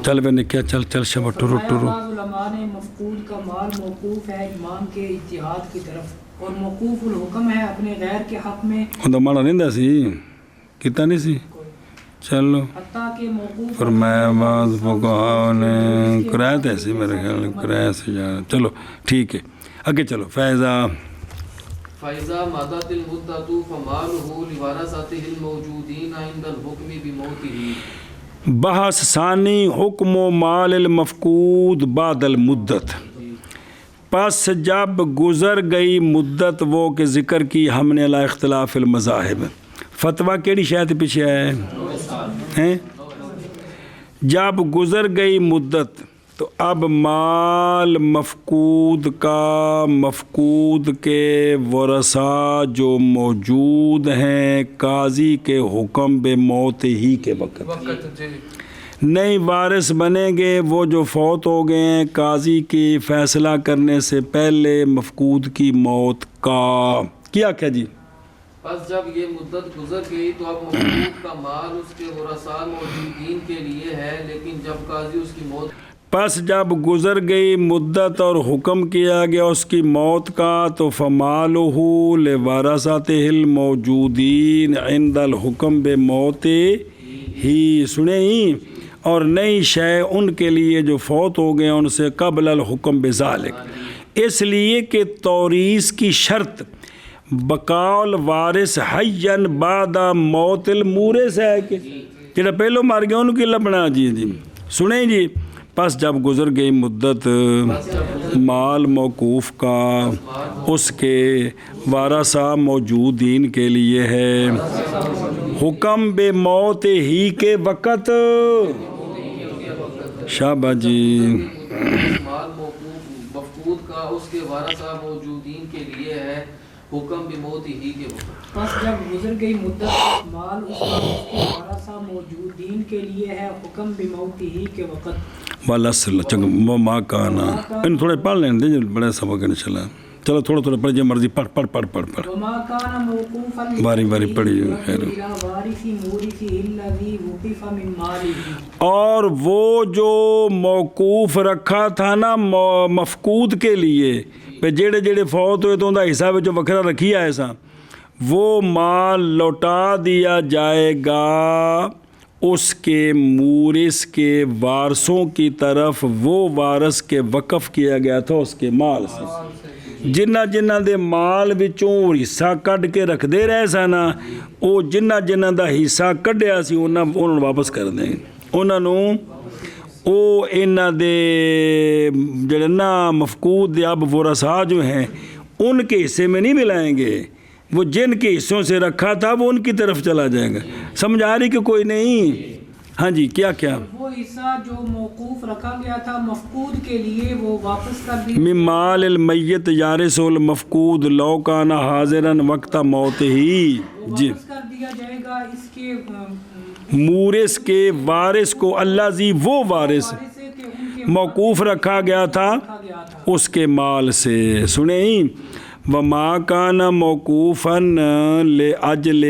A: چل بے نے کیا چل شبہ ٹرو
C: علماء نے مفقود کا مال موقوف ہے امام کے اجتہاد کی طرف، اور موقوف الحکم ہے اپنے غیر کے حق میں،
A: تو مانا نہیں دا سی کتا نہیں سی، چلو
C: حتیٰ کہ موقوف
A: فرمایا بعض فقہا نے قرائت ایسی میرے خیال قرائت سے جانا، چلو ٹھیک ہے آگے چلو۔
B: فَإِذَا مَضَتِ الْمُدَّةُ فَمَالُهُ لِوَرَثَتِهِ الْمَوْجُودِينَ عِنْدَ الْحُكْمِ بِمَوْتِهِ،
A: بحث ثانی حکم و مال المفقود بعد المدت، پس جب گزر گئی مدت وہ کہ ذکر کی ہم نے علی اختلاف المذاہب، فتویٰ کیڑی شاید پیچھے ہے، جب گزر گئی مدت تو اب مال مفقود کا مفقود کے ورثاء جو موجود ہیں قاضی کے حکم بے موت ہی کے وقت نئی وارث بنیں گے، وہ جو فوت ہو گئے ہیں قاضی کی فیصلہ کرنے سے پہلے مفقود کی موت کا، کیا جی
B: پس جب یہ مدت گزر گئی تو اب مفقود کا مال اس کے ورثاء موجودین کے لیے ہے، لیکن جب قاضی اس کی موت،
A: پس جب گزر گئی مدت اور حکم کیا گیا اس کی موت کا تو فمالہ لورثتہ الموجودین عند الحکم بموت ہی سنیں ہی، اور نئی شے ان کے لیے جو فوت ہو گئے ان سے قبل الحکم بذالک، اس لیے کہ توریث کی شرط بقاء وارث حین بعد موت المورث ہے کہ جڑا پہلو مر گیا ان کی لبنا جی سنیں جی، پس جب گزر گئی مدت مال موقوف کا اس کے وارثہ موجودین کے لیے ہے، حکم بے موت ہی کے وقت، شابہ جی،
B: مال مفقود کا اس کے وارثہ موجودین کے لیے ہے، حکم بموت ہی کے وقت،
C: پس جب گزر گئی مدت مال اس کا اس کے وارثہ موجودین کے لیے ہے، حکم بموت ہی کے وقت،
A: والاسل چنگا وما کانا، ان تھوڑے پڑھ لیں دے بڑے سبق انشاءاللہ، چلو تھوڑا تھوڑا پڑھ جی مرضی پڑھ
C: وما کان موقوفا
A: باری باری پڑھیے خیر۔
C: وارث مورث الذی وقف من مالہ،
A: اور وہ جو موقوف رکھا تھا نا مفقود کے لیے، جڑے جڑے فوت ہوئے تو ان کا حصہ جو وکھرا رکھی ہے ایسا، وہ مال لوٹا دیا جائے گا اس کے مورث کے وارثوں کی طرف، وہ وارث کے وقف کیا گیا تھا اس کے مال سے، جنہ دے مال وچوں حصہ کڈ کے رکھ دے رہے سا نا، وہ جنہ دا حصہ کڈیا سی انہوں واپس کر دیں، انہوں او انہ دے جڑے نا مفقود اب ورثاء جو ہیں ان کے حصے میں نہیں ملائیں گے، وہ جن کے حصوں سے رکھا تھا وہ ان کی طرف چلا جائے گا، سمجھ آ رہی کہ کوئی نہیں؟ ہاں جی کیا
C: وہ حصہ جو موقوف رکھا گیا تھا مفقود کے لیے وہ واپس کر دیا،
A: من مال المیت یارث المفقود لو کان حاضرا وقت موت ہی، جی
C: واپس کر دیا جائے گا اس کے
A: مورث کے وارث کو، اللہ زی وہ وارث موقوف رکھا گیا تھا اس کے مال سے، سنیں ہی، وما کان موقوفا لأجلہ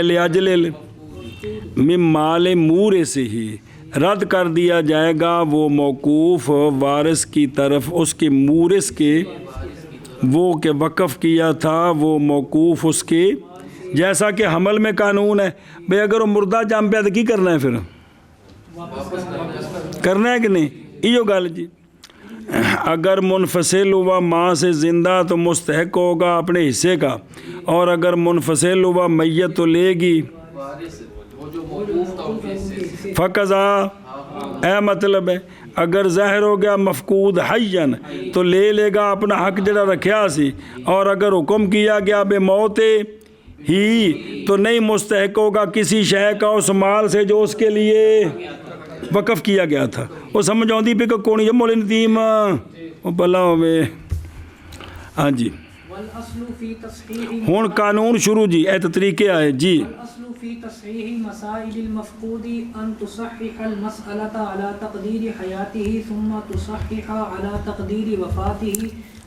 A: لأجل من مال مورث ہی، رد کر دیا جائے گا وہ موقوف وارث کی طرف اس کے مورث کے، وہ کہ وقف کیا تھا وہ موقوف اس کے، جیسا کہ حمل میں قانون ہے بھئی اگر وہ مردہ جم پیا تو کی کرنا ہے، پھر کرنا ہے کہ نہیں، یہ گل جی، اگر منفصل ہوا ماں سے زندہ تو مستحق ہوگا اپنے حصے کا، اور اگر منفصل ہوا میت تو لے گی فقضا، اے مطلب ہے اگر ظاہر ہو گیا مفقود حین تو لے گا اپنا حق جڑا رکھیا سی، اور اگر حکم کیا گیا بے موت ہی تو نہیں مستحق ہوگا کسی شے کا اس مال سے جو اس کے لیے وقف کیا گیا تھا، وہ سمجھ آؤں پہ کہ کون یہ مول ندیم وہ بلا ہوئے، ہاں جی ہون قانون شروع جی، اے طریقے آئے جی،
C: والأصل في تصحيح مسائل المفقود أن تصحح المسألة على تقدير حياته ثم تصحح على تقدير وفاته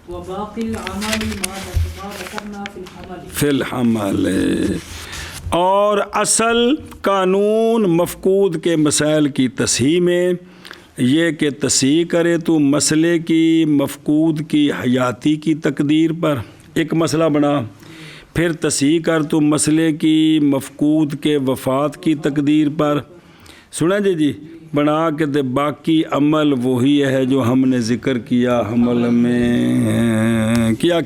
C: وباقي العمل ما ذكرنا في الحمل،
A: اور اصل قانون مفقود کے مسائل کی تصحیح میں یہ کہ تصحیح کرے تو مسئلے کی مفقود کی حیاتی کی تقدیر پر ایک مسئلہ بنا، پھر تصحیح کر تو مسئلے کی مفقود کے وفات کی تقدیر پر، سنا جی بنا کے دے باقی عمل وہی ہے جو ہم نے ذکر کیا حمل میں، کیا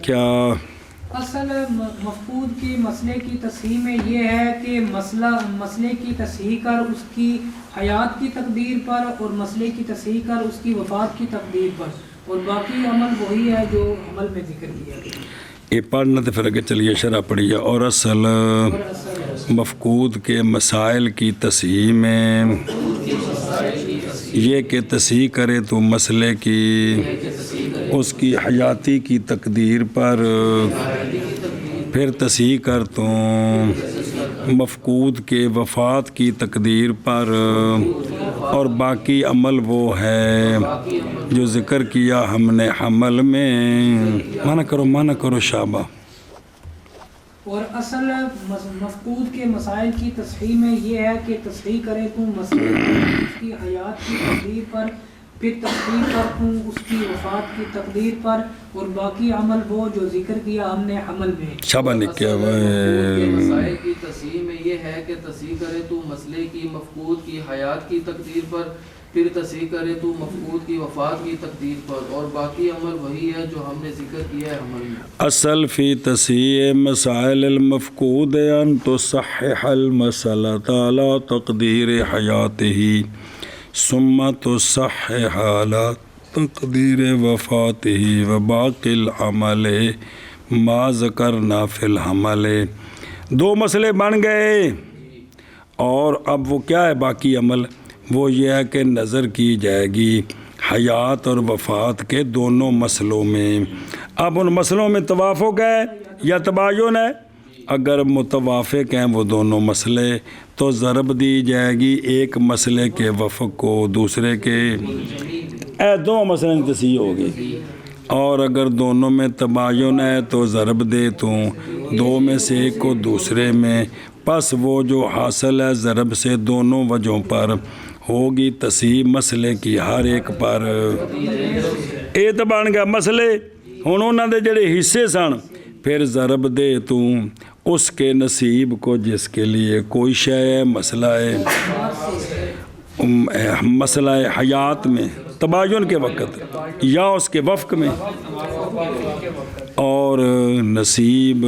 C: اصل مفقود کے مسئلے کی تصحیح میں یہ ہے کہ مسئلے کی تصحیح کر اس کی حیات کی تقدیر پر، اور مسئلے کی تصحیح کر اس کی وفات کی تقدیر پر، اور باقی عمل وہی ہے جو عمل میں ذکر کیا گیا۔
A: یہ پڑھنا تو پھر اگر چلیے شرح پڑھیے، اور اصل مفقود کے مسائل کی تصحیح میں یہ کہ تصحیح کرے تو مسئلے کی اس کی حیاتی کی تقدیر پر، پھر تصحیح کر تو مفقود کے وفات کی تقدیر پر، اور باقی عمل وہ ہے جو ذکر کیا ہم نے حمل میں، مانا کرو شابہ۔
C: اور اصل مفقود کے مسائل کی تصحیح میں یہ ہے کہ تصحیح کرے تو مسئلے کی اس کی حیات کی تقدیر پر، پھر تصدیق پر ہوں اس کی وفات کی تقدیر پر، اور باقی عمل وہ جو ذکر کیا ہم نے حمل میں۔
A: شابہ نے کیا
B: مسائل کی تصحیح میں یہ ہے کہ تصحیح کرے تو مسئلے کی مفقود کی حیات کی تقدیر پر، پھر تصحیح کرے تو مفقود کی وفات کی تقدیر پر، اور باقی عمل وہی ہے جو ہم نے ذکر کیا ہے حمل میں۔
A: اصل فی تصحیح مسائل المفقود ان تصحح المسألة على تقدیر حیاتہ ثم تصحح على تقدیر وفاتہ وباقی العمل ما ذکرنا فی الحمل۔ دو مسئلے بن گئے، اور اب وہ کیا ہے باقی عمل؟ وہ یہ ہے کہ نظر کی جائے گی حیات اور وفات کے دونوں مسئلوں میں۔ اب ان مسئلوں میں توافق ہے یا تباین ہے؟ اگر متوافق ہیں وہ دونوں مسئلے تو ضرب دی جائے گی ایک مسئلے کے وفق کو دوسرے کے، دو مسئلے کی تصحیح ہوگی۔ اور اگر دونوں میں تباین ہے تو ضرب دے تو دو میں سے ایک کو دوسرے میں، پس وہ جو حاصل ہے ضرب سے دونوں وجہوں پر ہوگی تصحیح مسئلے کی ہر ایک پر۔ یہ تو بن گیا مسئلے، ہن انہاں دے جڑے حصے سن، پھر ضرب دے تو اس کے نصیب کو جس کے لیے کوئی شے ہے، مسئلہ حیات میں تباین کے وقت یا اس کے وفق میں، اور نصیب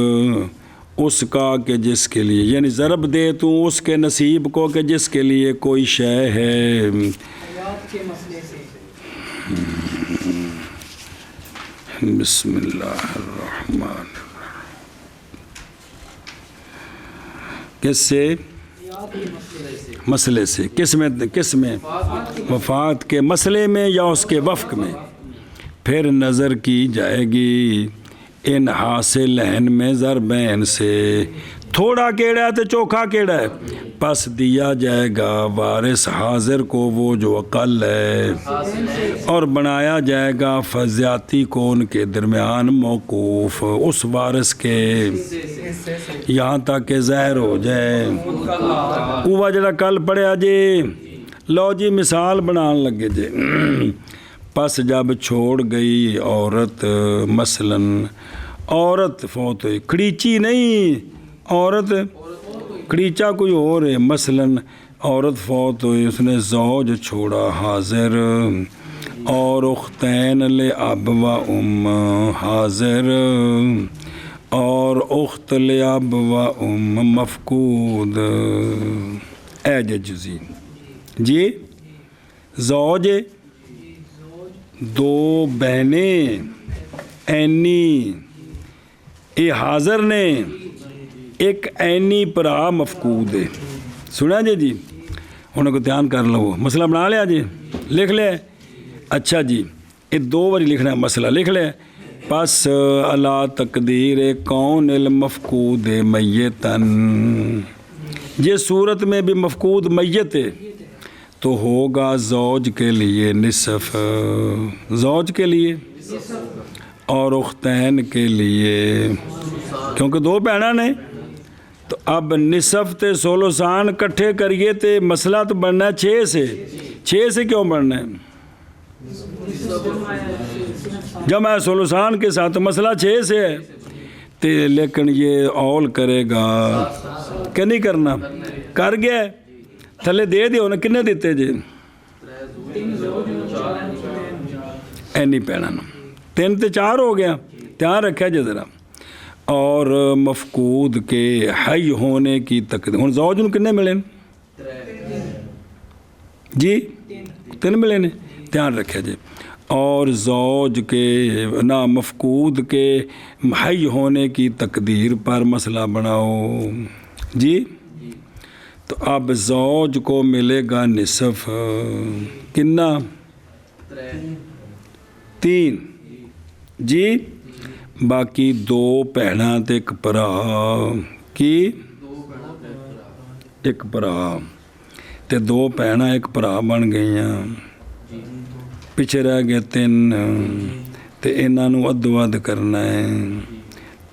A: اس کا کہ جس کے لیے، یعنی ضرب دے تو اس کے نصیب کو کہ جس کے لیے کوئی شے ہے۔
C: حیات کے مسئلے سے
A: بسم اللہ الرحمن الرحیم۔ کس سے؟ مسئلے سے۔ کس میں؟ وفات کے مسئلے میں یا اس کے وفق میں۔ پھر نظر کی جائے گی ان حاصل ہیں میں ضربین سے، تھوڑا کیڑا ہے تو چوکھا کیڑا ہے، پس دیا جائے گا وارث حاضر کو وہ جو اقل ہے، اور بنایا جائے گا فضیاتی کو ان کے درمیان موقوف اس وارث کے، یہاں تک کہ ظاہر ہو جائے۔ اوہ جڑا کل پڑھیا جی، لو جی مثال بنان لگے جی۔ پس جب چھوڑ گئی عورت، مثلاً عورت فوت ہوئی، کھڑیچی نہیں، عورت کھڑیچا کوئی اور ہے، مثلاً عورت فوت ہوئی، اس نے زوج چھوڑا حاضر، اور اختین لاب و ام حاضر، اور اخت لاب و ام مفقود۔ اے جزی جی، زوج دو بہنیں اینی، یہ حاضر نے، ایک اینی پرا مفقود ہے۔ سنا جی انہوں کو دھیان کر لو، مسئلہ بنا لیا جی، لکھ لیا۔ اچھا جی، یہ دو باری لکھنا ہے مسئلہ، لکھ لیا۔ پس اللہ تقدیر کون المفقود میتن، جس صورت میں بھی مفقود میت ہے تو ہوگا زوج کے لیے نصف، زوج کے لیے، اور اختین کے لیے، کیونکہ دو بہناں نے، تو اب نصف تے سولوسان کٹھے کریے تے مسئلہ تو بننا ہے 6 سے۔ 6 سے کیوں بننا ہے؟ جمع سولوسان کے ساتھ مسئلہ 6 سے ہے، لیکن یہ اول کرے گا کہ نہیں کرنا؟ کر گیا ہے، تھلے دے دیو نا، کنے دیتے جی؟ اینی پینا نا، 3 تے 4 ہو گیا، دھیان رکھا جی ذرا۔ اور مفقود کے حی ہونے کی تقدیر، ہن زوج نوں کنے ملے جی؟ 3 ملے نے، دھیان رکھا جی۔ اور زوج کے نہ مفقود کے حی ہونے کی تقدیر پر مسئلہ بناؤ جی۔ تو اب زوج کو ملے گا نصف، کنا؟ 3 جی، باقی 2 بہناں تے ایک بھرا، کی ایک بھرا، تے 2 بہناں ایک بھرا بن گئیاں، پیچھے رہ گئے 3، تے انہاں نوں ادو اد کرنا ہے،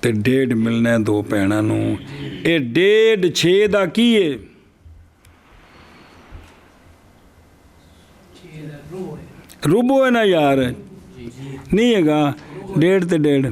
A: تے 1.5 ملنا ہے 2 بہناں نوں۔ اے 1.5 6 دا کی ہے؟ ਰੂਬੋ ਹੈ ਨਾ ਯਾਰ, ਨਹੀਂ ਹੈਗਾ 1.5 ਤੇ 1.5,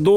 A: 2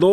A: 2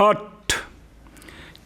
A: 8।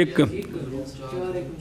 A: 1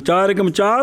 A: 4 1 4,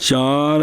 A: 4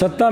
A: 7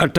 A: 8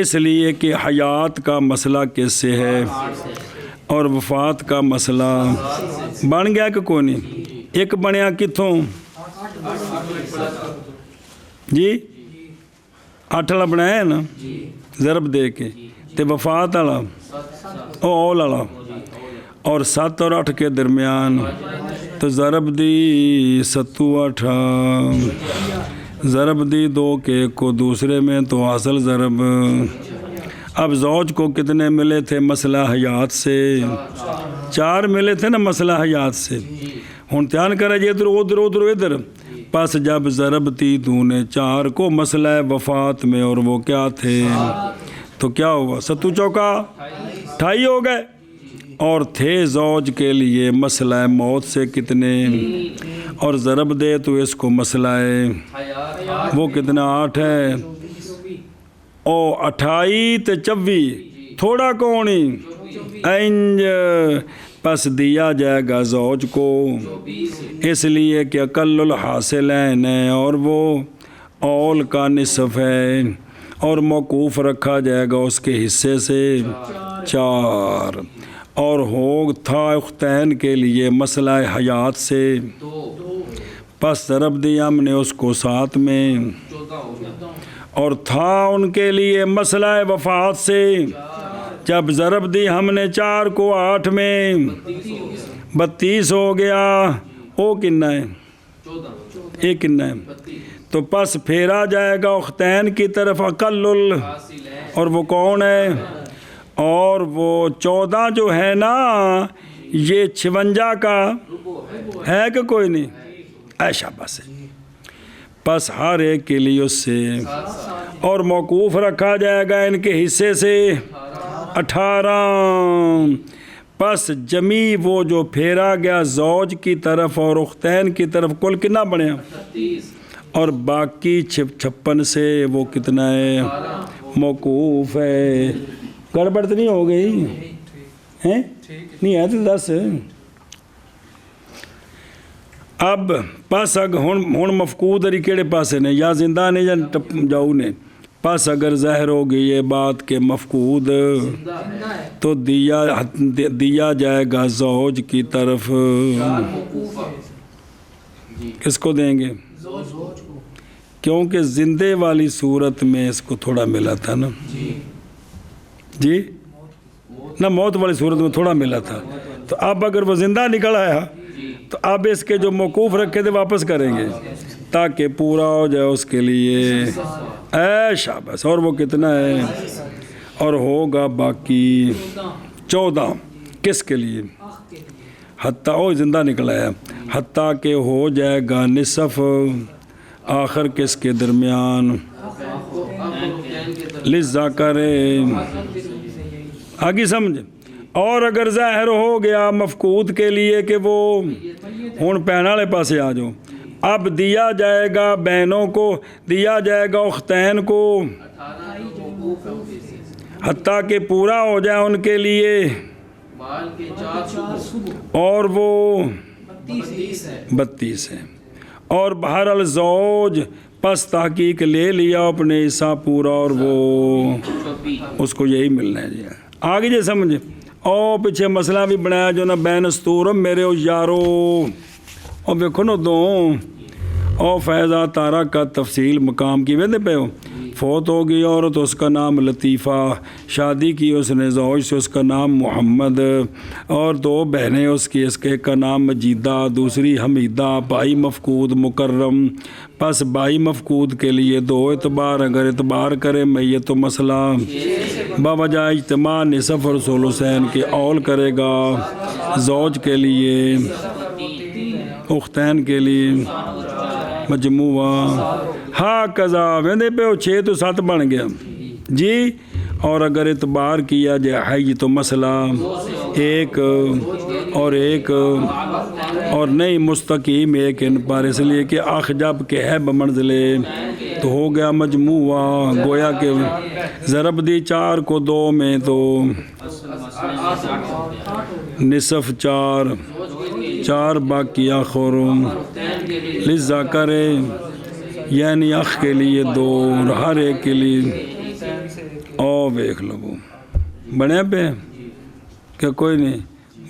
A: اس لیے کہ حیات کا مسئلہ کس سے ہے اور وفات کا مسئلہ بن گیا کہ کوئی نہیں؟ ایک بنیا کتوں جی 8 والا بنایا ہے نا ضرب دے کے تے وفات والا اول والا اور 7 اور 8 کے درمیان تو ضرب دی 7 8 ضرب دی 2 کے کو دوسرے میں تو اصل ضرب. اب زوج کو کتنے ملے تھے مسئلہ حیات سے؟ 4 ملے تھے نا مسئلہ حیات سے. ہن دھیان کرے جی ادھر ادھر ادھر ادھر. پس جب ضرب دی تو نے 4 کو مسئلہ وفات میں اور وہ کیا تھے تو کیا ہوا 7 چوکا 28 ہو گئے. اور تھے زوج کے لیے مسئلہ موت سے کتنے اور ضرب دے تو اس کو مسئلہ وہ کتنا 8 ہے او 28 تے 24 تھوڑا کونی انج. پس دیا جائے گا زوج کو اس لیے کہ اقل الحاصلین ہے اور وہ اول کا نصف ہے اور موقوف رکھا جائے گا اس کے حصے سے 4 اور ہو تھا اختین کے لیے مسئلہ حیات سے. پس ضرب دیا ہم نے اس کو 7 میں اور تھا ان کے لیے مسئلہ وفات سے. جب ضرب دی ہم نے 4 کو 8 میں 32 ہو گیا. او کنا ہے ایک کنا ہے تو پس پھیرا جائے گا اختین کی طرف اقل اور وہ کون ہے اور وہ 14 جو ہے نا یہ 56 کا ہے کہ کوئی نہیں ایشا بس ہے. پس ہر ایک کے لیے اس سے اور موقوف رکھا جائے گا ان کے حصے سے 18. پس جمی وہ جو پھیرا گیا زوج کی طرف اور اختین کی طرف کل کتنا بنیا اور باقی 56 سے وہ کتنا ہے موقوف ہے. گڑبڑ تو نہیں ہو گئی ہیں نہیں ہے تو 10. اب پس اگر ہن مفقود علی کیڑے پاسے نے یا زندہ نے یا جاؤ نے. پس اگر ظاہر ہو گئی یہ بات کہ مفقود تو دیا جائے گا زوج کی طرف. کس کو دیں گے؟ کیونکہ زندے والی صورت میں اس کو تھوڑا ملا تھا نا جی نہ موت والی صورت میں تھوڑا ملا تھا. تو اب اگر وہ زندہ نکل آیا تو اب اس کے جو موقوف رکھے تھے واپس کریں گے تاکہ پورا ہو جائے اس کے لیے اے شاباش. اور وہ کتنا ہے اور ہوگا باقی 14 کس کے لیے حتیٰ وہ زندہ نکل آیا حتیٰ کہ ہو جائے گا نصف آخر کس کے درمیان للذکر آگے سمجھ. اور اگر ظاہر ہو گیا مفقود کے لیے کہ وہ ہون پہنا والے پاسے آ جاؤ. اب دیا جائے گا بہنوں کو دیا جائے گا اختین کو حتیٰ کہ پورا ہو جائے ان کے لیے اور وہ 32 ہے. اور بہر الزوج پس تحقیق لے لیا اپنے حصہ پورا اور وہ اس کو یہی ملنا ہے. جی آگے جی سمجھے. او پیچھے مسئلہ بھی بنایا جو نا بین استور میرے یارو اور دیکھو نا دو او فیضہ تارا کا تفصیل مقام کی ویندے پہ ہو. فوت ہو گئی عورت اس کا نام لطیفہ شادی کی اس نے زوج سے اس کا نام محمد اور 2 بہنیں اس کی اس کے ایک کا نام مجیدہ دوسری حمیدہ. بھائی مفقود مکرم. پس بھائی مفقود کے لیے 2 اعتبار اگر اعتبار کرے میت و مسئلہ باوجہ اجتماع نصف اور ثلثین کے اول کرے گا زوج کے لیے اختین کے لیے مجموعہ ہاں قضا ویندے پہ 6 تو 7 بن گیا جی. اور اگر اعتبار کیا جائے حی تو مسئلہ 1 اور 1 اور نہیں مستقیم 1 ان پر اس لیے کہ اخ جب کہ ہے بمنزلے تو ہو گیا مجموعہ گویا کہ ضرب دی 4 کو 2 میں تو نصف 4 باقی آخر للذکر یعنی اخ کے لیے 2 اور ہر ایک کے لیے او ویکھ لو بنیا پہ کہ کوئی نہیں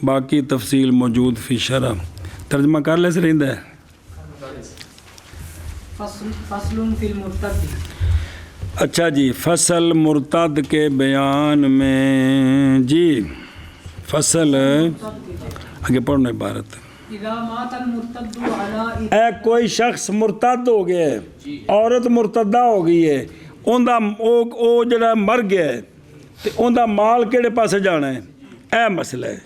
A: باقی تفصیل موجود فی شرح ترجمہ کر لے سے رہندا ہے
C: فصل فی المرتد.
A: اچھا جی فصل مرتد کے بیان میں جی فصل آگے پڑھنا عبارت
C: اذا مات المرتد علی
A: اے کوئی شخص مرتد ہو گیا ہے عورت مرتدہ ہو گئی ہے او جڑا مر گیا ہے تے اوندا مال کیڑے پاسے جانا ہے اے مسئلہ ہے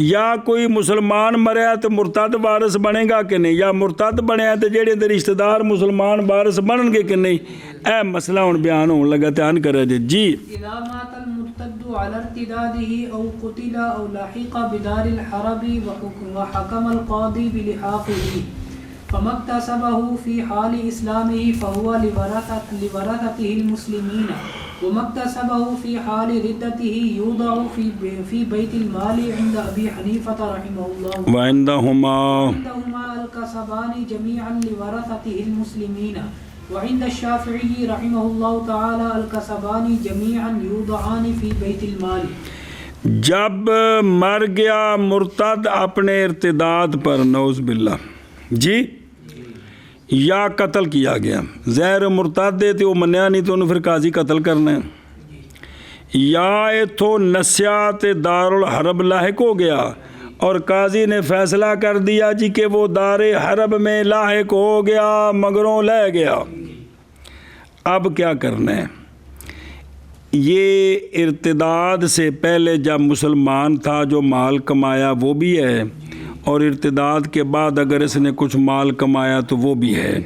A: یا کوئی مسلمان مریا تو مرتد وارث بنے گا کہ نہیں یا مرتد بنیا تو جڑے دے رشتہ دار مسلمان وارث بنن گے کہ نہیں اے مسئلہ ہن بیان ہون لگا دھیان کرے جی
C: اذا مات المرتد على ارتداده او قتل او لحق بدار الحرب وحكم القاضي بلحاقه فما اكتسبه في حال اسلامه فهو لورثته المسلمين وما اكتسبه في حال ردته يوضع في بيت المال عند ابي حنيفه رحمه الله
A: وعندهما
C: الكسبان جميعا لورثته المسلمين وعند الشافعي رحمه الله تعالى الكسبان جميعا يوضعان في بيت المال.
A: جب مر گیا مرتد اپنے ارتداد پر نعوذ باللہ جی یا قتل کیا گیا زہر مرتد دے تے وہ منیا نہیں تو انہوں پھر قاضی قتل کرنا ہے یا اتھو نسیا تے دار الحرب لاحق ہو گیا اور قاضی نے فیصلہ کر دیا جی کہ وہ دار حرب میں لاحق ہو گیا مگروں لے گیا اب کیا کرنا ہے یہ ارتداد سے پہلے جب مسلمان تھا جو مال کمایا وہ بھی ہے اور ارتداد کے بعد اگر اس نے کچھ مال کمایا تو وہ بھی ہے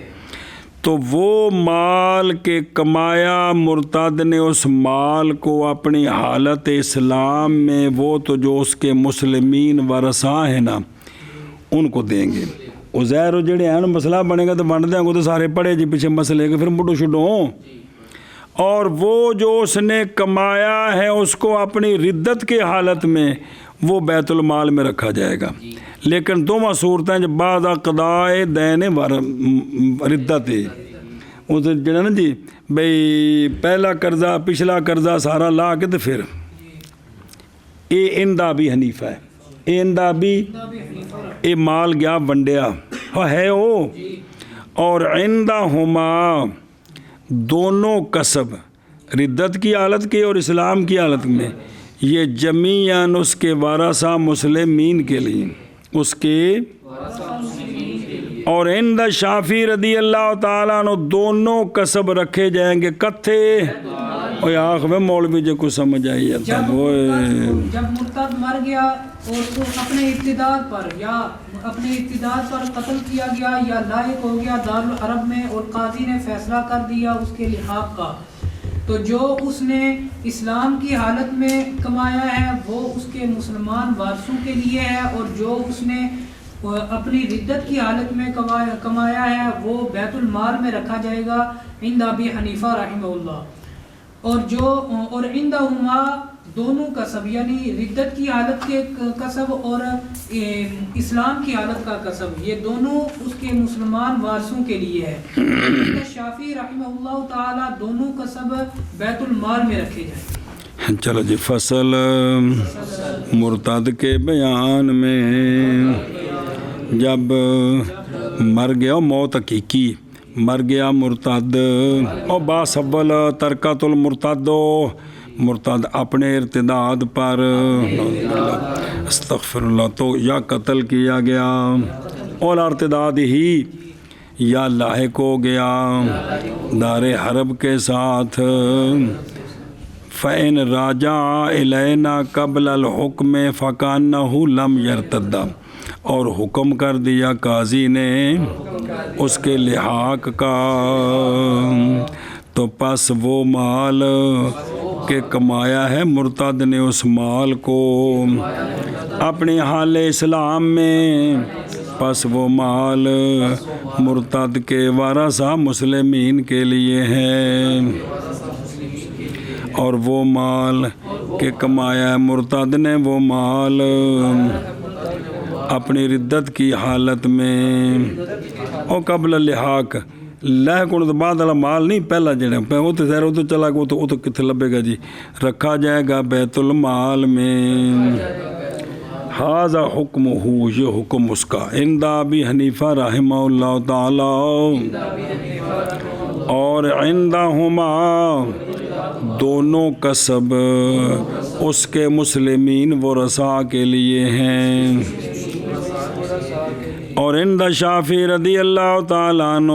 A: تو وہ مال کے کمایا مرتد نے اس مال کو اپنی حالت اسلام میں وہ تو جو اس کے مسلمین ورثاء ہیں نا ان کو دیں گے عزیر جڑے ہیں مسئلہ بنے گا تو ونڈ دیں گے تو سارے پڑے جی پیچھے مسئلے کے پھر مڈو شڈو اور وہ جو اس نے کمایا ہے اس کو اپنی ردت کے حالت میں وہ بیت المال میں رکھا جائے گا لیکن دونوں صورتیں جب بعد قضائے دین ردت اس جڑا نا جی بھئی پہلا قرضہ پچھلا قرضہ سارا لا کے تو پھر اے اندہ بھی حنیفہ ہے اے اندہ بھی اے مال گیا ونڈیا ہے او اور اندہ ہما دونوں کسب ردت کی حالت کے اور اسلام کی حالت میں یہ جمیعاً اس کے وارثہ مسلمین کے لیے اس کے اور عند شافی رضی اللہ تعالیٰ عنہ دونوں کسب رکھے جائیں گے کتھے اور آخر میں مولوی جو کو سمجھ آئی جاتا
C: جب مرتد مر گیا اور تو اپنے ارتداد پر یا اپنے ارتداد پر قتل کیا گیا یا لاحق ہو گیا دار الحرب میں اور قاضی نے فیصلہ کر دیا اس کے لحاق کا تو جو اس نے اسلام کی حالت میں کمایا ہے وہ اس کے مسلمان وارثوں کے لیے ہے اور جو اس نے اپنی ردت کی حالت میں کمایا ہے وہ بیت المال میں رکھا جائے گا عند ابی حنیفہ رحمہ اللہ اور عندہما دونوں کسب یعنی ردت کی حالت کے کسب اور اسلام کی حالت کا کسب یہ دونوں اس کے مسلمان وارثوں کے لیے ہے شافعی رحمہ اللہ تعالی دونوں کسب بیت المال میں رکھے جائیں.
A: چلو جی فصل مرتد کے بیان میں جب مر گیا موت حقیقی مر گیا مرتد اور باصول ترکت المرتد مرتد اپنے ارتداد پر استغفر اللہ تو یا قتل کیا گیا اور ارتداد ہی یا لاحق ہو گیا دار حرب کے ساتھ فَإِن رَاجَعَ إِلَيْنَا قَبْلَ الْحُكْمِ فَكَأَنَّهُ لَمْ يَرْتَدَّ اور حکم کر دیا قاضی نے اس کے لحاق کا تو پس وہ مال کہ کمایا ہے مرتد نے اس مال کو اپنے حال اسلام میں پس وہ مال مرتد کے وارثہ مسلمین کے لیے ہے اور وہ مال کہ کمایا ہے مرتد نے وہ مال اپنی ردت کی حالت میں اور قبل لحاق لہ کون تو بعد والا مال نہیں، پہلا جڑا وہ تو ظاہر وہ تو چلا گیا، وہ تو کتنے لبے گا جی، رکھا جائے گا بیت المال میں۔ ھذا حکم ہو، یہ حکم اس کا، عند ابی حنیفہ رحمہ اللہ تعالی، اور عندہما دونوں کسب اس کے مسلمین ورثاء کے لیے ہیں، اور عند شافعی رضی اللہ تعالیٰ عنہ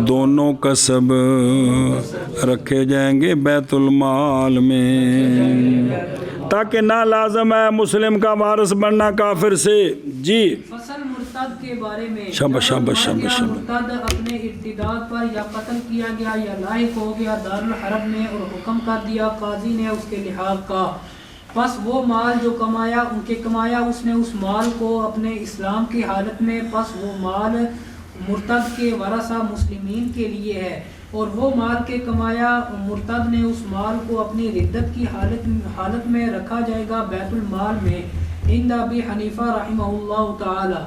A: دونوں کسب رکھے جائیں گے بیت المال میں، تاکہ نہ لازم ہے مسلم کا وارث بننا کافر سے۔ جی
C: فصل مرتد کے بارے میں،
A: شاباش شاباش شاباش شاباش۔
C: مرتد اپنے ارتداد پر یا قتل کیا گیا یا لاحق ہو گیا دارالحرب میں اور حکم کر دیا قاضی نے اس کے لحاق کا، پس وہ مال جو کمایا ان کے کمایا اس نے اس مال کو اپنے اسلام کی حالت میں، پس وہ مال مرتد کے ورثہ مسلمین کے لیے ہے، اور وہ مال کے کمایا مرتد نے اس مال کو اپنی ردت کی حالت میں رکھا جائے گا بیت المال میں، عند ابی حنیفہ رحمہ اللہ تعالی،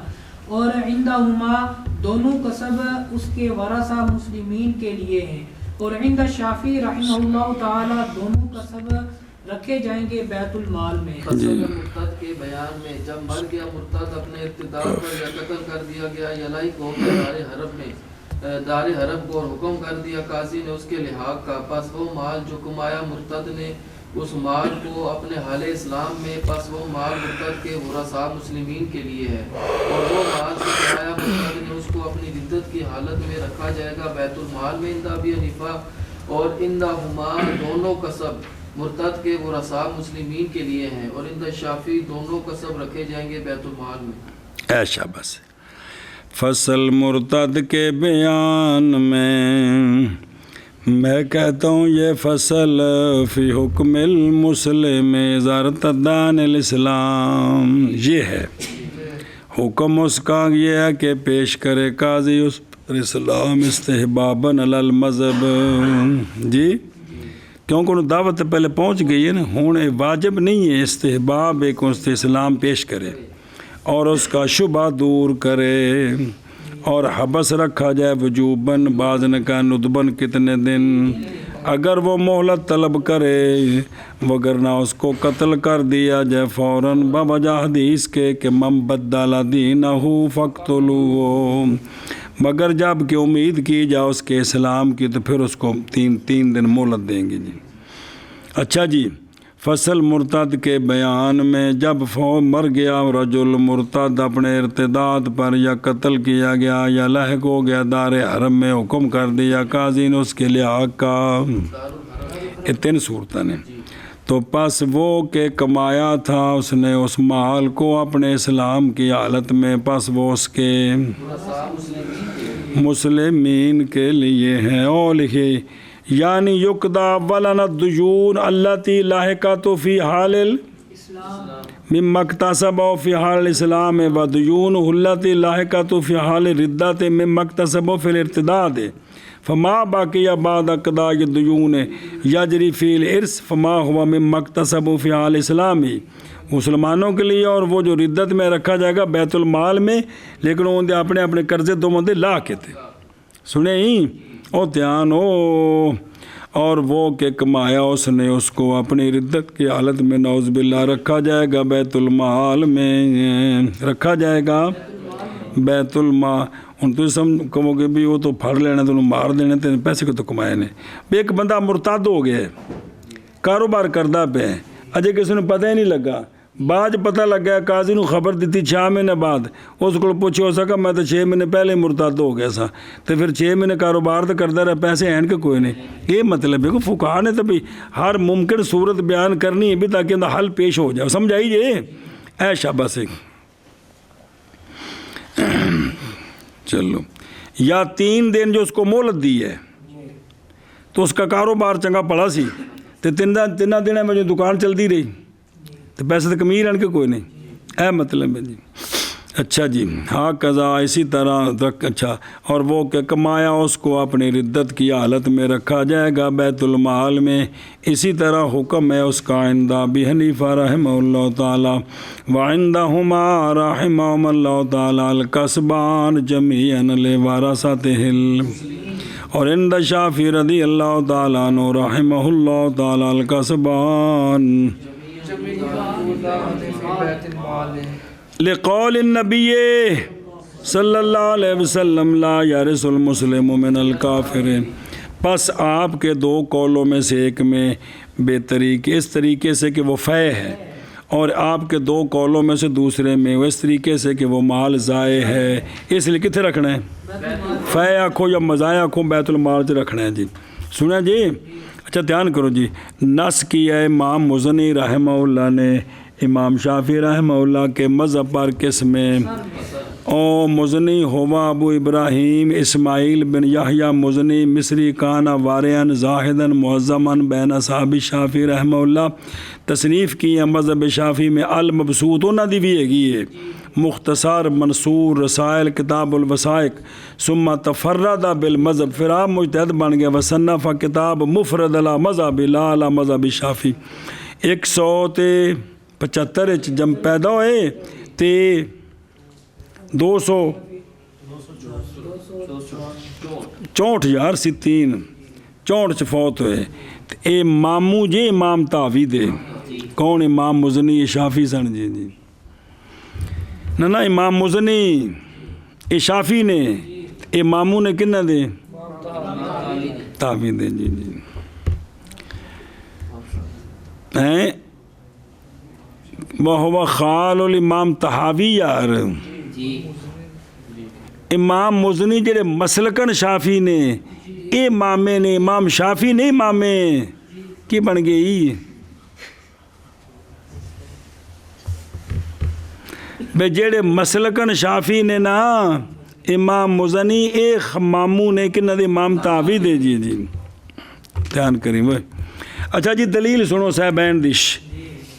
C: اور عندہما دونوں کسب اس کے ورثہ مسلمین کے لیے ہیں، اور عند شافعی رحمہ اللہ تعالی دونوں کسب رکھے جائیں گے بیت المال میں۔
B: فصل مرتد کے بیان میں، جب مر گیا مرتد اپنے ارتداد پر یا قتل کر دیا گیا یا لاحق ہو گیا دار حرب کو اور حکم کر دیا قاضی نے اس کے لحاق کا، پس وہ مال جو کمایا مرتد نے اس مال کو اپنے حال اسلام میں، پس وہ مال مرتد کے ورثاء مسلمین کے لیے ہے، اور وہ مال جو کمایا مرتد نے اس کو اپنی ردت کی حالت میں رکھا جائے گا بیت المال میں، عند ابی حنیفہ، اور عندہما دونوں کسب مرتد کے ورثاء مسلمین کے لیے ہیں، اور عند شافعی دونوں کسب رکھے جائیں گے بیت المال میں۔
A: ایشا بس فصل مرتد کے بیان میں کہتا ہوں یہ فصل فی حکم المسلم اذا ارتد عن الاسلام، یہ ہے حکم اس کا، یہ ہے کہ پیش کرے قاضی اس پر اسلام استحباباً علی المذہب۔ جی کیونکہ انہوں دعوت پہلے پہنچ گئی ہے نا، ہوں واجب نہیں ہے، استحباب ایک اس اسلام پیش کرے اور اس کا شبہ دور کرے، اور حبس رکھا جائے وجوباً، بعض نے کہا ندباً کتنے دن، اگر وہ مہلت طلب کرے، وگرنہ اس کو قتل کر دیا جائے فوراً، بوجہ حدیث کے کہ من بدل دینہ فاقتلوہ، مگر جب کہ امید کی جائے اس کے اسلام کی تو پھر اس کو تین دن مہلت دیں گے۔ جی اچھا جی، فصل مرتد کے بیان میں، جب مر گیا رجل مرتد اپنے ارتداد پر یا قتل کیا گیا یا لاحق ہو گیا دار حرم میں، حکم کر دیا قاضی نے اس کے لحاق کا، یہ 3 صورتیں نے، تو پس وہ کہ کمایا تھا اس نے اس مال کو اپنے اسلام کی حالت میں، پس وہ اس کے مسلمین کے لیے ہیں، اور لکھے یعنی یقضا ولن الدیون التی لاحقۃ فی حال مما اکتسب فی حال الاسلام ودیون التی لاحقۃ فی حال ردت مما اکتسب فی الارتداد، فما باقی بعد اقضاء الدیون یجری فی الارث فما ہوا مما اکتسب فی حال اسلامی، مسلمانوں کے لیے، اور وہ جو ردت میں رکھا جائے گا بیت المال میں، لیکن انہوں نے اپنے قرضے دو مندے لا کے تھے، سنے ہی او دھیان ہو، اور وہ کہ کمایا اس نے اس کو اپنی ردت کی حالت میں نعوذ باللہ رکھا جائے گا بیت المال میں، رکھا جائے گا بیت المال۔ ہوں تو کہو گے بھی وہ تو پھڑ لینا، تو مار دینے، تین پیسے کو تو کمائے نے، بھی ایک بندہ مرتد ہو گیا ہے، کاروبار کرتا پہ اجے کسی نے پتہ ہی نہیں لگا، بعد پتہ لگ گیا، قاضی نے خبر دیتی 6 مہینے بعد، اس کو پوچھے ہو سکا میں تو 6 مہینے پہلے مرتد ہو گیا سا، تو پھر 6 مہینے کاروبار تو کرتا رہا، پیسے ہیں کہ کوئی نہیں، یہ مطلب ہے کہ فقہا نے تو بھی ہر ممکن صورت بیان کرنی ہے بھی تاکہ اندر حل پیش ہو جائے، سمجھائیے اے شاباش۔ چلو، یا 3 دن جو اس کو مہلت دی ہے تو اس کا کاروبار چنگا پڑا سی، تو 3 دن میں جو دکان چلتی رہی تو پیسے تو کمی رہن کے کوئی نہیں، اے مطلب ہے جی۔ اچھا جی، ہاں قضا اسی طرح اچھا، اور وہ کہ کمایا اس کو اپنی ردت کی حالت میں رکھا جائے گا بیت المال میں، اسی طرح حکم ہے اس کا عند ابی حنیفہ رحمہ اللہ تعالی وعندہما رحمہم اللہ تعالی الکسبان جمیعا لورثتہ اور عند شافعی رضی اللہ تعالیٰ عنہ رحمہ اللہ تعالی الکسبان لقول النبی صلی اللہ علیہ وسلم لا یرث المسلم من الکافر، پس آپ کے دو قولوں میں سے ایک میں بے طریقے اس طریقے سے کہ وہ فے ہے، اور آپ کے دو قولوں میں سے دوسرے میں وہ اس طریقے سے کہ وہ مال ضائع ہے، اس لیے کتنے رکھنا ہے؟ فے آکھو یا مزائع آکھو، بیت المال سے رکھنا ہے جی۔ سنا جی، اچھا دھیان کرو جی، نص کیا ہے امام مزنی رحمہ اللہ نے امام شافعی رحمہ اللہ کے مذہب پر کس میں؟ او مزنی ہوا ابو ابراہیم اسماعیل بن یحییٰ مزنی مصری کانا وارعن زاہدن معظمن بین اصحاب شافعی رحمہ اللہ، تصنیف کی ہے مذہب شافعی میں المبسوط، انہاں دی بھی ہے مختصر منصور رسائل کتاب الوثائق، ثم تفرد بالمذہب، پھر آپ مجتہد بن گئے، وصنف کتاب مفرد علی مذہب لا علی مذہب شافعی۔ 175 جم پیدا ہوئے تے 264 یار 64 فوت ہوئے، اے مامو جی امام تاوی دے، کون؟ امام مزنی شافی سن جی جی نہ امام مزنی اے شافی نے، اے مامو نے کنہ دے؟ تاوی دے جی جی ہیں وہ خال الامام تحاوی یار، امام مزنی جڑے مسلکن شافی نے اے مامے نے، امام شافی نہیں مامے کی بن گئی بے، جڑے مسلکن شافی نے نا امام مزنی اے مامو نے کہ نہ دے امام تحاوی دے جی جی دھیان کریں وہ۔ اچھا جی دلیل سنو صاحبین دش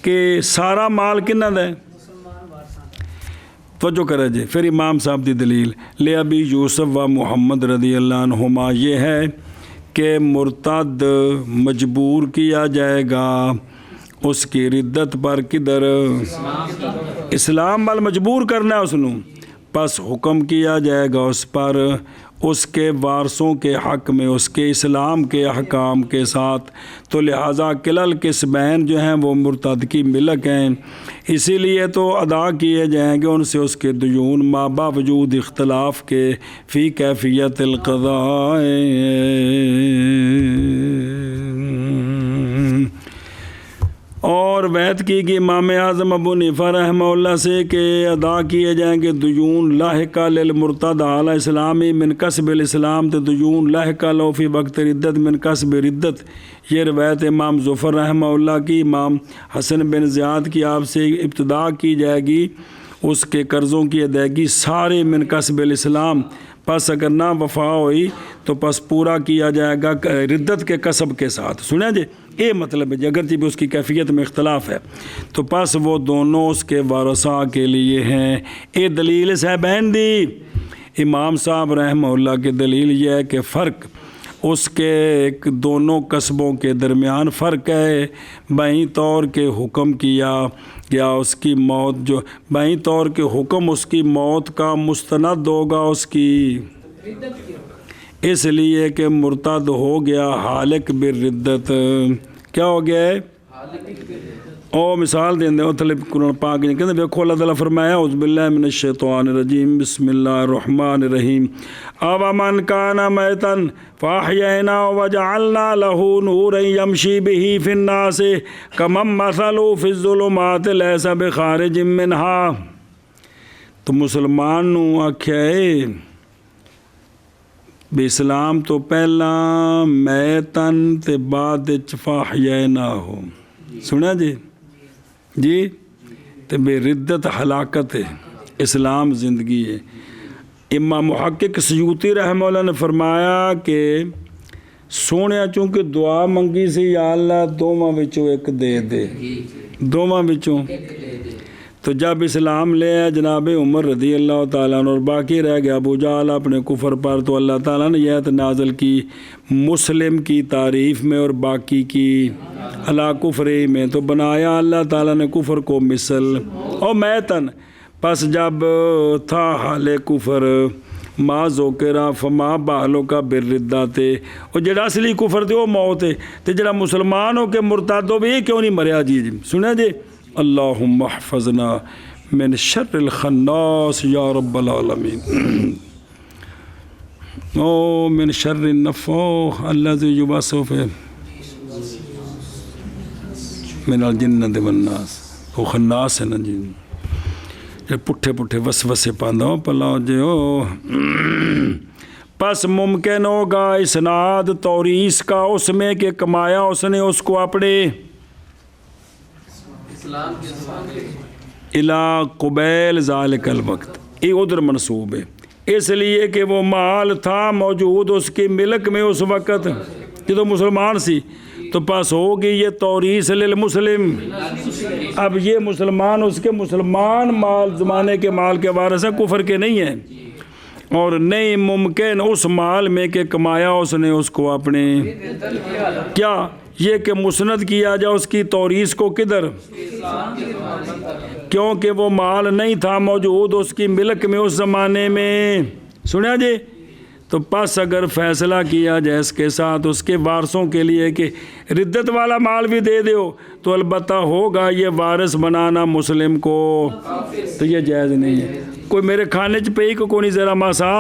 A: کہ سارا مال کنہ دا ہے؟ توجہ کرے جی، پھر امام صاحب دی دلیل لے ابی یوسف و محمد رضی اللہ عنہما یہ ہے کہ مرتد مجبور کیا جائے گا اس کی ردت پر، کدھر؟ اسلام وال مجبور کرنا ہے اس نو، پس حکم کیا جائے گا اس پر اس کے وارثوں کے حق میں اس کے اسلام کے احکام کے ساتھ، تو لہٰذا کلل کسبین جو ہیں وہ مرتد کی ملک ہیں، اسی لیے تو ادا کیے جائیں گے ان سے اس کے دیون ما باوجود اختلاف کے فی کیفیت القضاء۔ اور بیعت کی کہ امام اعظم ابو حنیفہ رحمہ اللہ سے کہ ادا کیے جائیں گے دیون لاحقہ للمرتد علی اسلامی من کسب الاسلام، تو دیون لاحقہ لو فی وقت ردت من کسب ردت، یہ روایت امام ظفر رحمہ اللہ کی امام حسن بن زیاد کی آپ سے ابتدا کی جائے گی اس کے قرضوں کی ادائیگی سارے من کسب الاسلام، پس اگر نہ وفا ہوئی تو پس پورا کیا جائے گا ردت کے کسب کے ساتھ۔ سنیں جی یہ مطلب ہے جی، اگرچہ بھی اس کی کیفیت میں اختلاف ہے تو پس وہ دونوں اس کے وارثاء کے لیے ہیں۔ اے دلیل صاحبین دی امام صاحب رحمہ اللہ کی دلیل یہ ہے کہ فرق اس کے دونوں قصبوں کے درمیان فرق ہے، بائیں طور کے حکم کیا گیا اس کی موت، جو بائیں طور کے حکم اس کی موت کا مستند ہوگا اس کی، اس لیے کہ مرتد ہو گیا حالق بالردت، کیا ہو گیا ہے؟ او مثال دیں دے تھلے قرآن پاک نے کہتے دیکھو اللہ تعالیٰ فرمایا اعوذ باللہ من الشیطان الرجیم بسم اللہ الرحمن الرحیم او من کان میتا فاحیینا وجعلنا له نورا یمشی به فی الناس کمن مثلہ فی الظلمات لیس بخارج منها، تو مسلمان نو آکھیا ہے بے اسلام تو پہلا میتن تے بعد فاحیینا ہو، سنا جی جی تے بے ردت ہلاکت ہے، اسلام زندگی ہے۔ امام محقق سیوطی رحمہ اللہ نے فرمایا کہ سونے چونکہ دعا منگی سی یا اللہ دوواں وچوں ایک دے دے، دوواں وچوں تو جب اسلام لے آیا جناب عمر رضی اللہ تعالیٰ عنہ اور باقی رہ گیا ابو جہل اپنے کفر پر، تو اللہ تعالیٰ نے یہ آیت نازل کی مسلم کی تعریف میں اور باقی کی علی کفری میں، تو بنایا اللہ تعالیٰ نے کفر کو مثل اور میتن، پس جب تھا حال کفر ما ذکرا فما بالو کا بالردہ تے، اور جڑا اصلی کفر تے وہ موت ہے، تے جڑا مسلمان ہو کے مرتد ہو بھی یہ کیوں نہیں مریا؟ جی سنیں جی، اللہم احفظنا من شر الخناس یا رب العالمین، او من شر النفاث الذی یبث من الجنۃ والناس، وہ خناس ہے نا جی، پٹھے پٹھے وسوسے پاندہ ہو پلاؤ جی ہو۔ پس ممکن ہوگا اسناد توریث کا اس میں کہ کمایا اس نے اس کو اپنے
B: اسلام کے زمانے
A: الا قبیل ذالک الوقت، یہ ادھر منصوب ہے، اس لیے کہ وہ مال تھا موجود اس کی ملک میں اس وقت یہ تو مسلمان سی، تو پاس ہوگی یہ توریث للمسلم، اب یہ مسلمان اس کے مسلمان مال زمانے کے مال کے وارث ہیں، کفر کے نہیں ہیں، اور نہیں ممکن اس مال میں کہ کمایا اس نے اس کو اپنے کیا یہ کہ مسند کیا جائے اس کی توریث کو کدھر، کیونکہ وہ مال نہیں تھا موجود اس کی ملک میں اس زمانے میں، سنیا جی، تو پس اگر فیصلہ کیا جائے اس کے ساتھ اس کے وارثوں کے لیے کہ ردت والا مال بھی دے دیو، تو البتہ ہوگا یہ وارث بنانا مسلم کو، تو یہ جائز نہیں ہے۔ کوئی میرے کھانے چ پئی کو نہیں ذرا ماسا